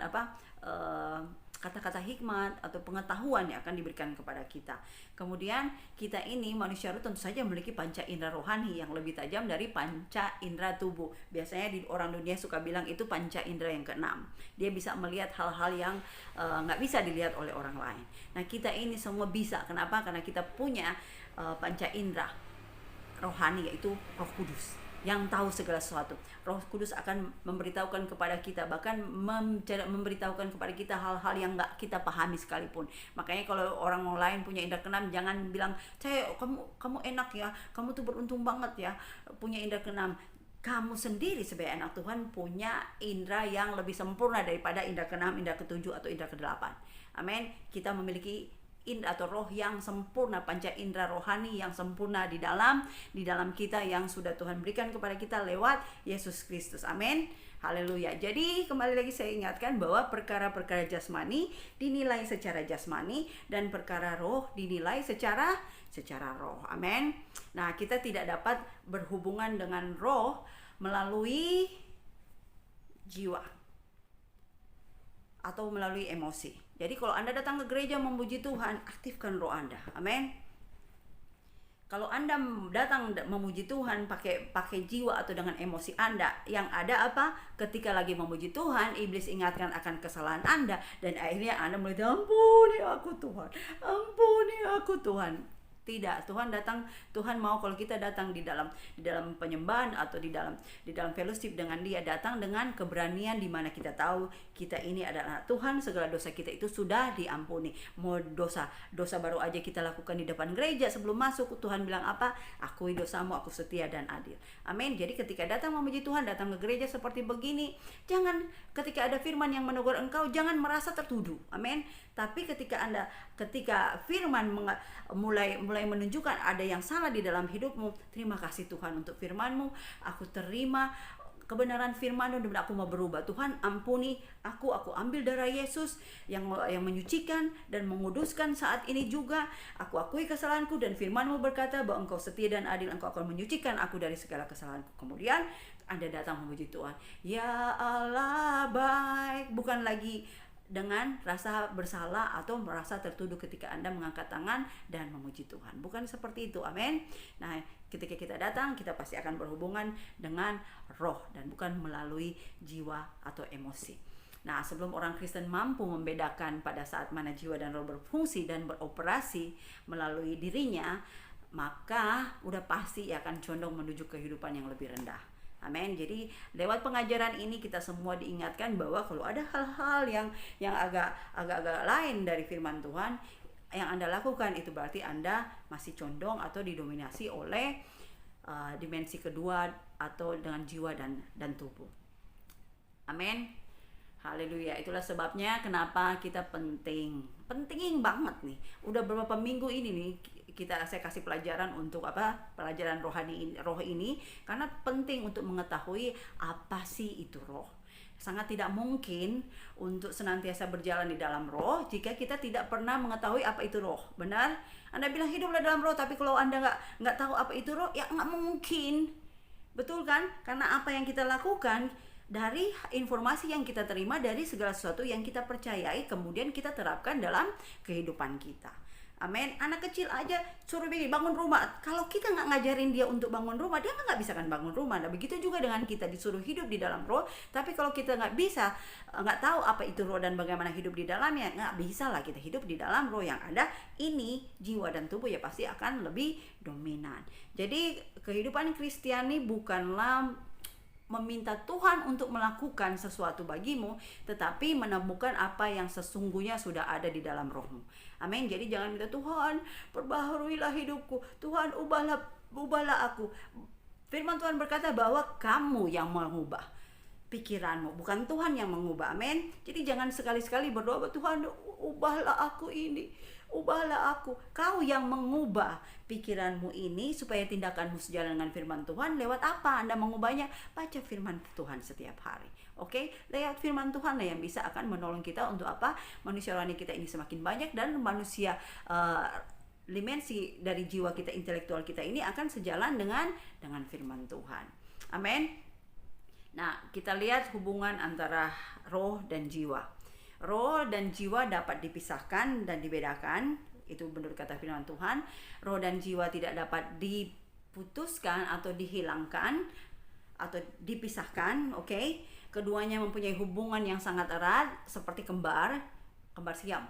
kata-kata hikmat atau pengetahuan yang akan diberikan kepada kita. Kemudian kita ini manusia roh tentu saja memiliki panca indera rohani yang lebih tajam dari panca indera tubuh. Biasanya di orang dunia suka bilang itu panca indera yang keenam. Dia bisa melihat hal-hal yang nggak bisa dilihat oleh orang lain. Nah, kita ini semua bisa. Kenapa? Karena kita punya panca indera rohani, yaitu Roh Kudus yang tahu segala sesuatu. Roh Kudus akan memberitahukan kepada kita, bahkan memberitahukan kepada kita hal-hal yang nggak kita pahami sekalipun. Makanya kalau orang lain punya indera keenam, jangan bilang, kamu enak ya, kamu tuh beruntung banget ya punya indera keenam. Kamu sendiri sebagai anak Tuhan punya indera yang lebih sempurna daripada indera keenam, indera ketujuh atau indera kedelapan. Amin. Kita memiliki indera atau roh yang sempurna, panca indera rohani yang sempurna di dalam kita yang sudah Tuhan berikan kepada kita lewat Yesus Kristus. Amin. Haleluya. Jadi kembali lagi saya ingatkan bahwa perkara-perkara jasmani dinilai secara jasmani dan perkara roh dinilai secara roh. Amin. Nah, kita tidak dapat berhubungan dengan roh melalui jiwa atau melalui emosi. Jadi kalau Anda datang ke gereja memuji Tuhan, aktifkan roh Anda. Amin. Kalau Anda datang memuji Tuhan pakai jiwa atau dengan emosi Anda, yang ada apa? Ketika lagi memuji Tuhan, iblis ingatkan akan kesalahan Anda dan akhirnya Anda mulai, ampuni aku Tuhan, ampuni aku Tuhan. Tidak, Tuhan mau kalau kita datang di dalam penyembahan atau di dalam fellowship dengan Dia, datang dengan keberanian di mana kita tahu kita ini adalah Tuhan, segala dosa kita itu sudah diampuni. Mau dosa baru aja kita lakukan di depan gereja sebelum masuk, Tuhan bilang apa? Akui dosamu, aku setia dan adil. Amin. Jadi ketika datang memuji Tuhan, datang ke gereja seperti begini, jangan ketika ada firman yang menegur engkau, jangan merasa tertuduh. Amin. Tapi ketika firman mulai menunjukkan ada yang salah di dalam hidupmu, terima kasih Tuhan untuk firman-Mu. Aku terima kebenaran firman-Mu dan aku mau berubah. Tuhan, ampuni aku ambil darah Yesus yang menyucikan dan menguduskan saat ini juga. Aku akui kesalahanku dan firman-Mu berkata bahwa Engkau setia dan adil, Engkau akan menyucikan aku dari segala kesalahanku. Kemudian Anda datang memuji Tuhan. Ya Allah baik, bukan lagi dengan rasa bersalah atau merasa tertuduh ketika Anda mengangkat tangan dan memuji Tuhan. Bukan seperti itu. Amin. Nah, ketika kita datang, kita pasti akan berhubungan dengan roh dan bukan melalui jiwa atau emosi. Nah, sebelum orang Kristen mampu membedakan pada saat mana jiwa dan roh berfungsi dan beroperasi melalui dirinya, maka udah pasti akan condong menuju kehidupan yang lebih rendah. Amin. Jadi lewat pengajaran ini kita semua diingatkan bahwa kalau ada hal-hal yang agak lain dari firman Tuhan yang Anda lakukan, itu berarti Anda masih condong atau didominasi oleh dimensi kedua atau dengan jiwa dan tubuh. Amin. Haleluya. Itulah sebabnya kenapa kita penting banget nih. Udah beberapa minggu ini nih saya kasih pelajaran untuk pelajaran roh ini karena penting untuk mengetahui apa sih itu roh. Sangat tidak mungkin untuk senantiasa berjalan di dalam roh jika kita tidak pernah mengetahui apa itu roh. Benar? Anda bilang hiduplah dalam roh, tapi kalau Anda nggak tahu apa itu roh, ya nggak mungkin. Betul kan? Karena apa yang kita lakukan dari informasi yang kita terima dari segala sesuatu yang kita percayai, kemudian kita terapkan dalam kehidupan kita. Amin. Anak kecil aja suruh bangun rumah. Kalau kita nggak ngajarin dia untuk bangun rumah, dia nggak bisa kan bangun rumah. Nah, begitu juga dengan kita disuruh hidup di dalam roh. Tapi kalau kita nggak tahu apa itu roh dan bagaimana hidup di dalamnya, nggak bisa lah kita hidup di dalam roh yang ada. Ini jiwa dan tubuh ya pasti akan lebih dominan. Jadi kehidupan Kristiani bukanlah meminta Tuhan untuk melakukan sesuatu bagimu, tetapi menemukan apa yang sesungguhnya sudah ada di dalam rohmu. Amin. Jadi jangan minta Tuhan perbaharuilah hidupku, Tuhan ubahlah aku. Firman Tuhan berkata bahwa kamu yang mengubah pikiranmu, bukan Tuhan yang mengubah. Amin. Jadi jangan sekali-sekali berdoa, Tuhan ubahlah aku ini, ubahlah aku. Kau yang mengubah pikiranmu ini supaya tindakanmu sejalan dengan firman Tuhan. Lewat apa Anda mengubahnya? Baca firman Tuhan setiap hari. Oke, lewat firman Tuhan lah yang bisa akan menolong kita untuk apa? Manusia rohani kita ini semakin banyak dan manusia dimensi dari jiwa kita, intelektual kita ini akan sejalan dengan firman Tuhan. Amin. Nah, kita lihat hubungan antara roh dan jiwa. Roh dan jiwa dapat dipisahkan dan dibedakan. Itu menurut kata firman Tuhan. Roh dan jiwa tidak dapat diputuskan atau dihilangkan atau dipisahkan. Oke. Keduanya mempunyai hubungan yang sangat erat seperti kembar siam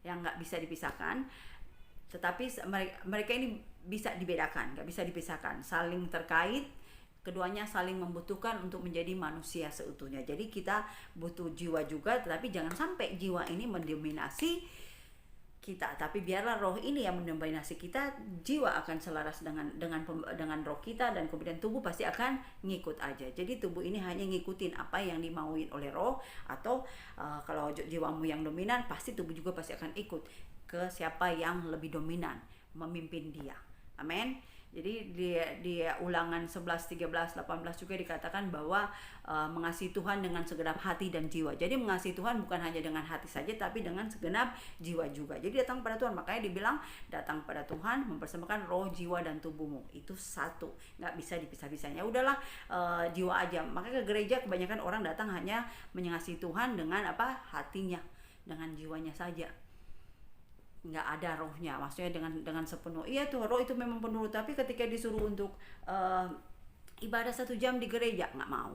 yang nggak bisa dipisahkan. Tetapi mereka ini bisa dibedakan, nggak bisa dipisahkan, saling terkait. Keduanya saling membutuhkan untuk menjadi manusia seutuhnya. Jadi kita butuh jiwa juga, tetapi jangan sampai jiwa ini mendominasi kita. Tapi biarlah roh ini yang mendominasi kita. Jiwa akan selaras dengan roh kita, dan kemudian tubuh pasti akan ngikut aja. Jadi tubuh ini hanya ngikutin apa yang dimauin oleh roh, atau kalau jiwamu yang dominan, pasti tubuh juga pasti akan ikut ke siapa yang lebih dominan memimpin dia. Amin. Jadi di Ulangan 11, 13, 18 juga dikatakan bahwa mengasihi Tuhan dengan segenap hati dan jiwa. Jadi mengasihi Tuhan bukan hanya dengan hati saja, tapi dengan segenap jiwa juga. Jadi datang pada Tuhan, makanya dibilang datang pada Tuhan mempersembahkan roh, jiwa dan tubuhmu. Itu satu, nggak bisa dipisah-pisahnya. Udahlah jiwa aja. Makanya ke gereja kebanyakan orang datang hanya mengasihi Tuhan dengan hatinya, dengan jiwanya saja. Nggak ada rohnya, maksudnya dengan sepenuh. Iya tuh, roh itu memang penuh, tapi ketika disuruh untuk ibadah 1 jam di gereja, nggak mau.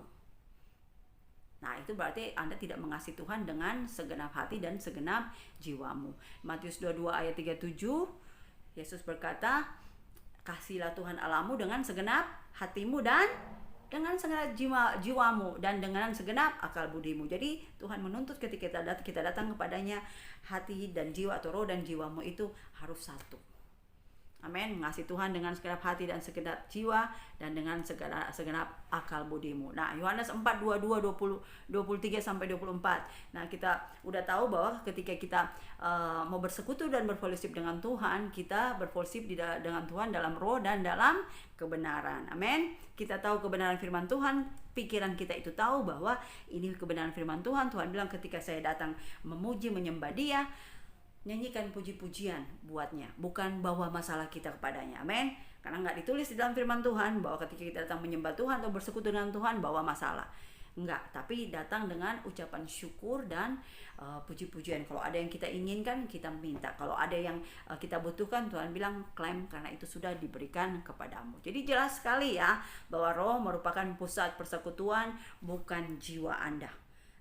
Nah, itu berarti Anda tidak mengasihi Tuhan dengan segenap hati dan segenap jiwamu. Matius 22 ayat 37, Yesus berkata, kasihilah Tuhan Allahmu dengan segenap hatimu dan dengan segenap jiwamu dan dengan segenap akal budimu. Jadi Tuhan menuntut ketika kita datang kepadanya, hati dan jiwa atau roh dan jiwamu itu harus satu. Amin. Mengasihi Tuhan dengan segenap hati dan segenap jiwa dan dengan segenap akal budimu. Nah, Yohanes 4, 22, 23 sampai 24. Nah, kita udah tahu bahwa ketika kita mau bersekutu dan berfellowship dengan Tuhan, kita berfellowship dengan Tuhan dalam roh dan dalam kebenaran. Amin. Kita tahu kebenaran firman Tuhan, pikiran kita itu tahu bahwa ini kebenaran firman Tuhan. Tuhan bilang ketika saya datang memuji menyembah Dia, nyanyikan puji-pujian buatnya, bukan bawa masalah kita kepadanya. Amin. Karena nggak ditulis di dalam firman Tuhan bahwa ketika kita datang menyembah Tuhan atau bersekutu dengan Tuhan bawa masalah. Enggak, tapi datang dengan ucapan syukur dan puji-pujian. Kalau ada yang kita inginkan, kita minta. Kalau ada yang kita butuhkan, Tuhan bilang klaim karena itu sudah diberikan kepadamu. Jadi jelas sekali ya bahwa roh merupakan pusat persekutuan, bukan jiwa Anda.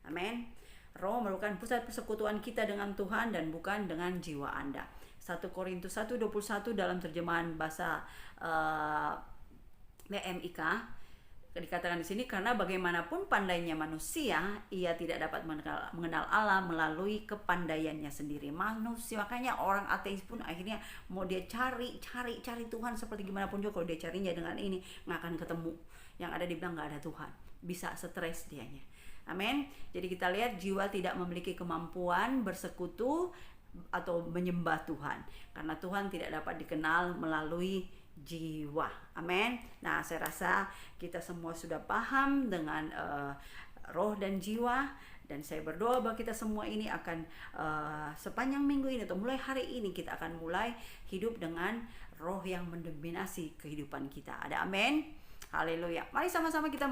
Amin. Roh merupakan pusat persekutuan kita dengan Tuhan dan bukan dengan jiwa Anda. 1 1 Korintus 1:21 dalam terjemahan bahasa BMIK dikatakan di sini, karena bagaimanapun pandainya manusia, ia tidak dapat mengenal Allah melalui kepandaiannya sendiri. Manusia, makanya orang ateis pun akhirnya mau dia cari Tuhan seperti gimana pun juga, kalau dia carinya dengan ini nggak akan ketemu. Yang ada dibilang nggak ada Tuhan, bisa stres dianya. Amin. Jadi kita lihat jiwa tidak memiliki kemampuan bersekutu atau menyembah Tuhan, karena Tuhan tidak dapat dikenal melalui jiwa. Amin. Nah, saya rasa kita semua sudah paham dengan roh dan jiwa, dan saya berdoa bahwa kita semua ini akan sepanjang minggu ini atau mulai hari ini kita akan mulai hidup dengan roh yang mendominasi kehidupan kita. Ada amin. Haleluya. Mari sama-sama kita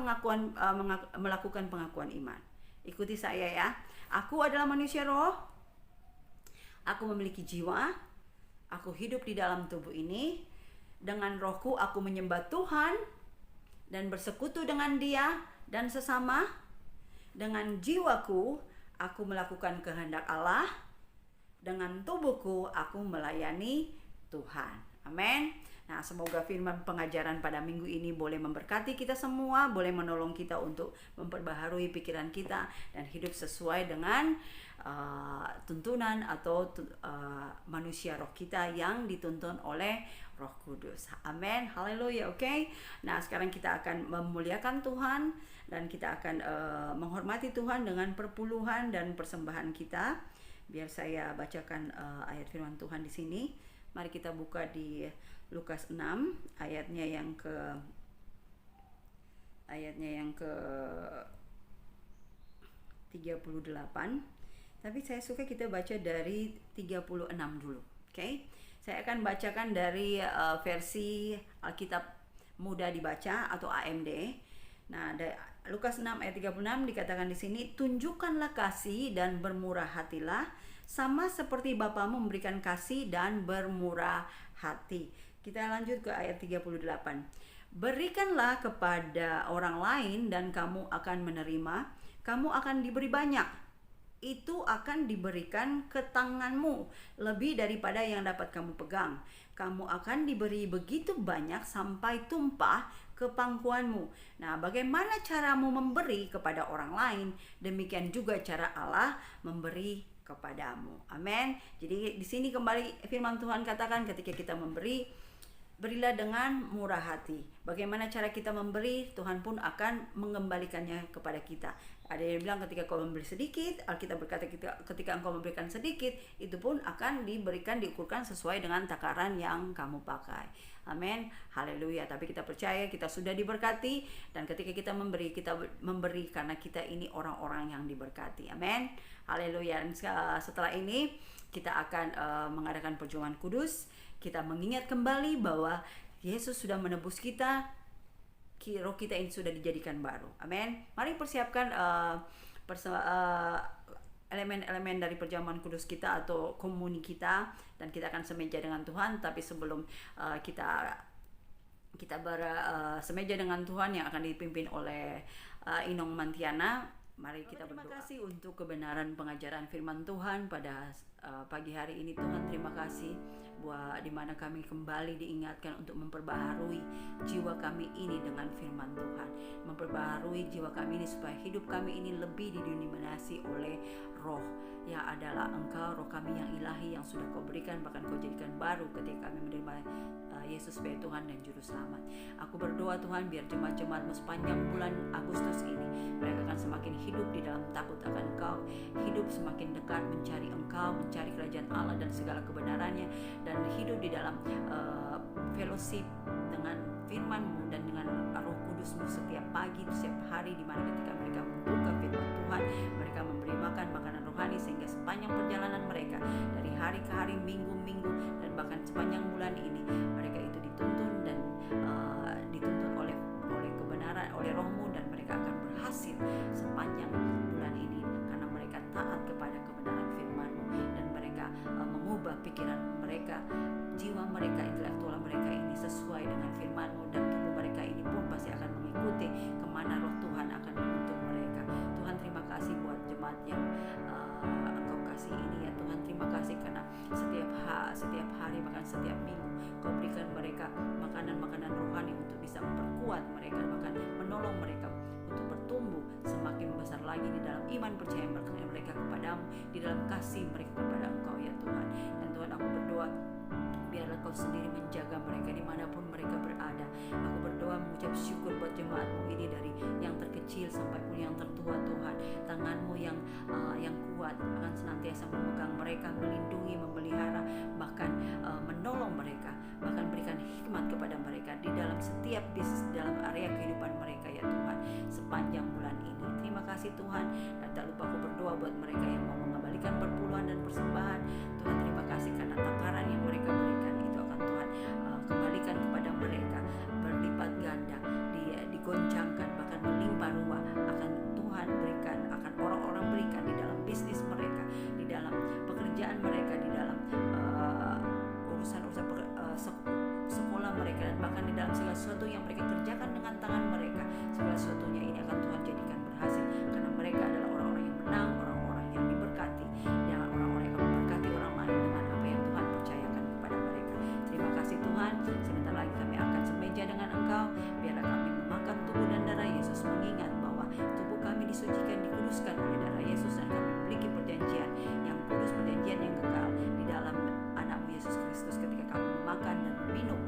melakukan pengakuan iman. Ikuti saya ya. Aku adalah manusia roh. Aku memiliki jiwa. Aku hidup di dalam tubuh ini. Dengan rohku aku menyembah Tuhan dan bersekutu dengan Dia dan sesama. Dengan jiwaku aku melakukan kehendak Allah. Dengan tubuhku aku melayani Tuhan. Amin. Nah, semoga firman pengajaran pada minggu ini boleh memberkati kita semua, boleh menolong kita untuk memperbaharui pikiran kita dan hidup sesuai dengan tuntunan atau manusia roh kita yang dituntun oleh Roh Kudus. Amin. Haleluya. Oke. Nah, sekarang kita akan memuliakan Tuhan dan kita akan menghormati Tuhan dengan perpuluhan dan persembahan kita. Biar saya bacakan ayat firman Tuhan di sini. Mari kita buka di Lukas 6 ayatnya yang ke 38. Tapi saya suka kita baca dari 36 dulu. Oke. Saya akan bacakan dari versi Alkitab Mudah Dibaca atau AMD. Nah, Lukas 6 ayat 36 dikatakan di sini, tunjukkanlah kasih dan bermurah hatilah, sama seperti Bapamu memberikan kasih dan bermurah hati. Kita lanjut ke ayat 38. Berikanlah kepada orang lain dan kamu akan menerima, kamu akan diberi banyak. Itu akan diberikan ke tanganmu lebih daripada yang dapat kamu pegang. Kamu akan diberi begitu banyak sampai tumpah ke pangkuanmu. Nah, bagaimana caramu memberi kepada orang lain, demikian juga cara Allah memberi kepadamu. Amin. Jadi di sini kembali firman Tuhan katakan, ketika kita memberi, berilah dengan murah hati. Bagaimana cara kita memberi, Tuhan pun akan mengembalikannya kepada kita. Ada yang bilang ketika kau memberi sedikit, Alkitab berkata ketika engkau memberikan sedikit, itu pun akan diukurkan sesuai dengan takaran yang kamu pakai. Amin. Haleluya. Tapi kita percaya kita sudah diberkati, dan ketika kita memberi karena kita ini orang-orang yang diberkati. Amin. Haleluya. Dan setelah ini kita akan mengadakan perjuangan kudus. Kita mengingat kembali bahwa Yesus sudah menebus kita. Roh kita ini sudah dijadikan baru. Amin. Mari persiapkan elemen-elemen dari perjamuan kudus kita atau komuni kita, dan kita akan semeja dengan Tuhan. Tapi sebelum kita semeja dengan Tuhan yang akan dipimpin oleh Inong Mantiana, mari kita berdoa. Terima kasih untuk kebenaran pengajaran firman Tuhan pada pagi hari ini. Tuhan, terima kasih bahwa di mana kami kembali diingatkan untuk memperbaharui jiwa kami ini dengan firman Tuhan, memperbaharui jiwa kami ini supaya hidup kami ini lebih didominasi oleh roh yang adalah Engkau, roh kami yang ilahi yang sudah Kau berikan, bahkan Kau jadikan baru ketika kami menerima Yesus sebagai Tuhan dan Juru Selamat. Aku berdoa Tuhan, biar jemaat-jemaat-Mu sepanjang bulan Agustus ini mereka akan semakin hidup di dalam takut akan Engkau, hidup semakin dekat mencari Engkau, mencari kerajaan Allah dan segala kebenarannya, dan hidup di dalam fellowship dengan firman-Mu dan dengan Roh Kudus-Mu setiap pagi, setiap hari, di mana ketika mereka membuka firman Tuhan, mereka memberi makan makanan rohani, sehingga sepanjang perjalanan mereka dari hari ke hari, minggu-minggu, dan bahkan sepanjang bulan ini mereka itu dituntun dan dituntun oleh kebenaran, oleh Roh-Mu, dan mereka akan berhasil sepanjang bulan ini karena mereka taat kepada kebenaran firman-Mu, dan mereka mengubah pikiran mereka, jiwa mereka, intelektual mereka ini sesuai dengan firman-Mu, dan tubuh mereka ini pun pasti akan mengikuti kemana Roh Tuhan akan menuntun mereka. Tuhan, terima kasih buat jemaat yang Engkau kasih ini ya Tuhan. Terima kasih kasih karena setiap hari bahkan setiap minggu Kau berikan mereka makanan-makanan rohani untuk bisa memperkuat mereka, bahkan menolong mereka untuk bertumbuh semakin besar lagi di dalam iman percaya mereka kepadamu, di dalam kasih mereka kepada Engkau ya Tuhan. Dan Tuhan, aku berdoa biarlah Kau sendiri menjaga mereka dimanapun mereka berada. Aku berdoa mengucap syukur buat jemaatmu ini, dari yang terkecil sampai pun yang tertua Tuhan. Tanganmu yang kuat akan senantiasa memegang mereka, melindungi, memelihara, bahkan menolong mereka, bahkan berikan hikmat kepada mereka di dalam setiap bisnis, dalam area kehidupan mereka ya Tuhan, sepanjang bulan ini. Terima kasih Tuhan. Dan tak lupa aku berdoa buat mereka yang mau mengembalikan perpuluhan dan persembahan. Tuhan, terima kasih karena takaran yang mereka berikan itu akan Tuhan kembalikan kepada mereka berlipat ganda, digoncangkan, bahkan melimpah ruah akan Tuhan berikan, akan orang-orang berikan di dalam bisnis mereka, di dalam pekerjaan mereka, di dalam urusan-urusan sekolah mereka, dan bahkan di dalam segala sesuatu yang mereka kerjakan dengan tangan mereka. Segala sesuatunya ini akan Tuhan jadikan berhasil, karena mereka adalah orang-orang yang menang, orang-orang yang diberkati, dan orang-orang yang akan memberkati orang lain dengan apa yang Tuhan percayakan kepada mereka. Terima kasih Tuhan. Sebentar lagi kami akan semeja dengan Engkau. Biarlah kami memakan tubuh dan darah Yesus, mengingat bahwa tubuh kami disucikan, dikuduskan oleh darah Yesus, dan kami memiliki perjanjian yang kudus, perjanjian yang kekal di dalam anakmu Yesus Kristus. Ketika kami memakan dan meminum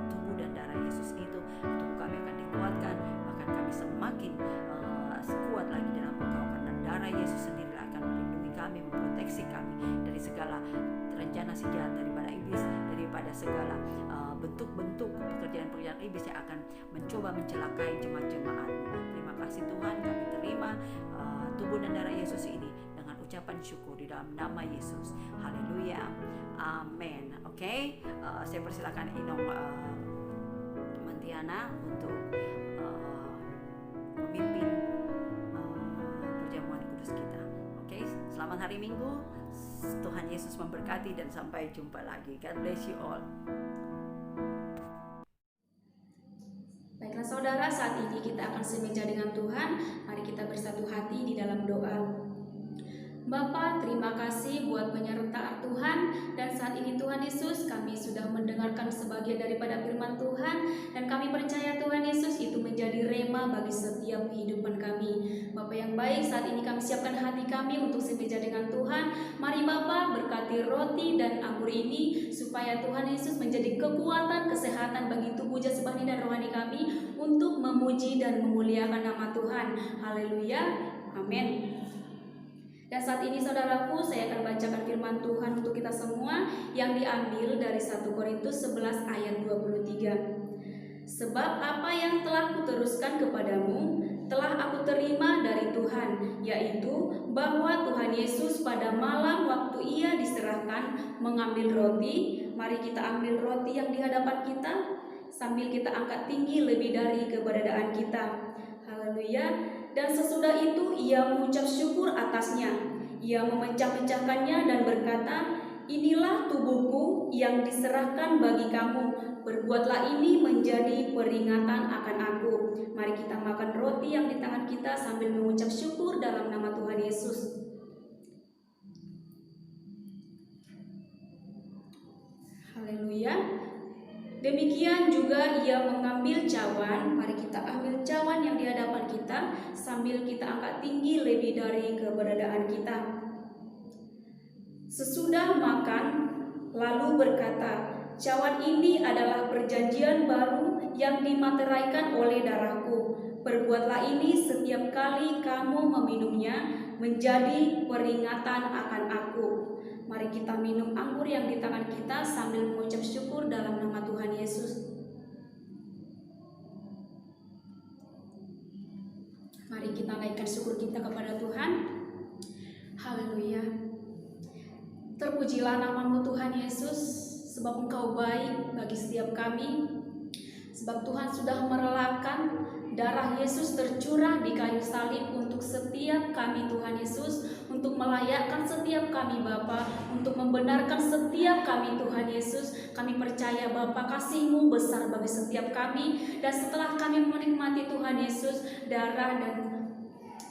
tubuh dan darah Yesus itu, tubuh kami akan dikuatkan, bahkan kami semakin kuat lagi dalam Engkau, karena darah Yesus sendiri akan melindungi kami, memproteksi kami dari segala rencana si jahat, daripada iblis, daripada segala bentuk-bentuk pekerjaan-pekerjaan iblis yang akan mencoba mencelakai jemaat-jemaat-Mu. Terima kasih Tuhan, kami terima tubuh dan darah Yesus ini dengan ucapan syukur di dalam nama Yesus. Haleluya, amin. Oke, saya persilakan Inong Mantiana untuk memimpin perjamuan kudus kita. Oke, selamat hari Minggu. Tuhan Yesus memberkati dan sampai jumpa lagi. God bless you all. Baiklah saudara, saat ini kita akan semeja dengan Tuhan. Mari kita bersatu hati di dalam doa. Bapa, terima kasih buat penyertaan Tuhan. Dan saat ini Tuhan Yesus, kami sudah mendengarkan sebagian daripada firman Tuhan, dan kami percaya Tuhan Yesus itu menjadi rema bagi setiap kehidupan kami. Bapa yang baik, saat ini kami siapkan hati kami untuk semeja dengan Tuhan. Mari Bapa berkati roti dan anggur ini, supaya Tuhan Yesus menjadi kekuatan, kesehatan bagi tubuh, jasmani dan rohani kami, untuk memuji dan memuliakan nama Tuhan. Haleluya, amin. Dan saat ini saudaraku, saya akan bacakan firman Tuhan untuk kita semua yang diambil dari 1 Korintus 11 ayat 23. Sebab apa yang telah kuteruskan kepadamu telah aku terima dari Tuhan, yaitu bahwa Tuhan Yesus pada malam waktu Ia diserahkan mengambil roti. Mari kita ambil roti yang di hadapan kita sambil kita angkat tinggi lebih dari keberadaan kita. Haleluya. Dan sesudah itu Ia mengucap syukur atasnya. Ia memecah-mecahkannya dan berkata, inilah tubuhku yang diserahkan bagi kamu. Berbuatlah ini menjadi peringatan akan aku. Mari kita makan roti yang di tangan kita sambil mengucap syukur dalam nama Tuhan Yesus. Haleluya. Demikian juga Ia mengambil cawan. Mari kita ambil cawan yang di hadapan kita sambil kita angkat tinggi lebih dari keberadaan kita. Sesudah makan, lalu berkata, cawan ini adalah perjanjian baru yang dimateraikan oleh darahku. Perbuatlah ini setiap kali kamu meminumnya menjadi peringatan akan aku. Mari kita minum anggur yang di tangan kita sambil mengucap syukur dalam nama Tuhan Yesus. Mari kita naikkan syukur kita kepada Tuhan. Haleluya. Terpujilah nama-Mu Tuhan Yesus, sebab Engkau baik bagi setiap kami. Sebab Tuhan sudah merelakan darah Yesus tercurah di kayu salib untuk setiap kami Tuhan Yesus, untuk melayakkan setiap kami Bapa, untuk membenarkan setiap kami Tuhan Yesus. Kami percaya Bapa, kasih-Mu besar bagi setiap kami, dan setelah kami menikmati Tuhan Yesus darah dan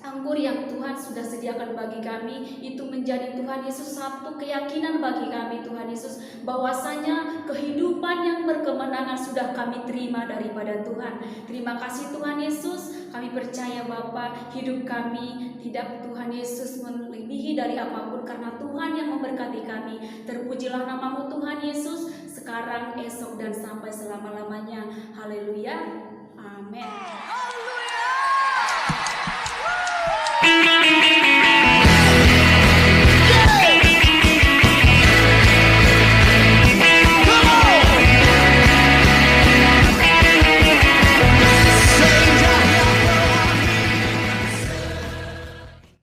anggur yang Tuhan sudah sediakan bagi kami itu menjadi Tuhan Yesus satu keyakinan bagi kami Tuhan Yesus, bahwasanya kehidupan yang berkemenangan sudah kami terima daripada Tuhan. Terima kasih Tuhan Yesus, kami percaya Bapa, hidup kami tidak Tuhan Yesus melebihi dari apapun karena Tuhan yang memberkati kami. Terpujilah namamu Tuhan Yesus, sekarang, esok, dan sampai selama-lamanya. Haleluya, amin.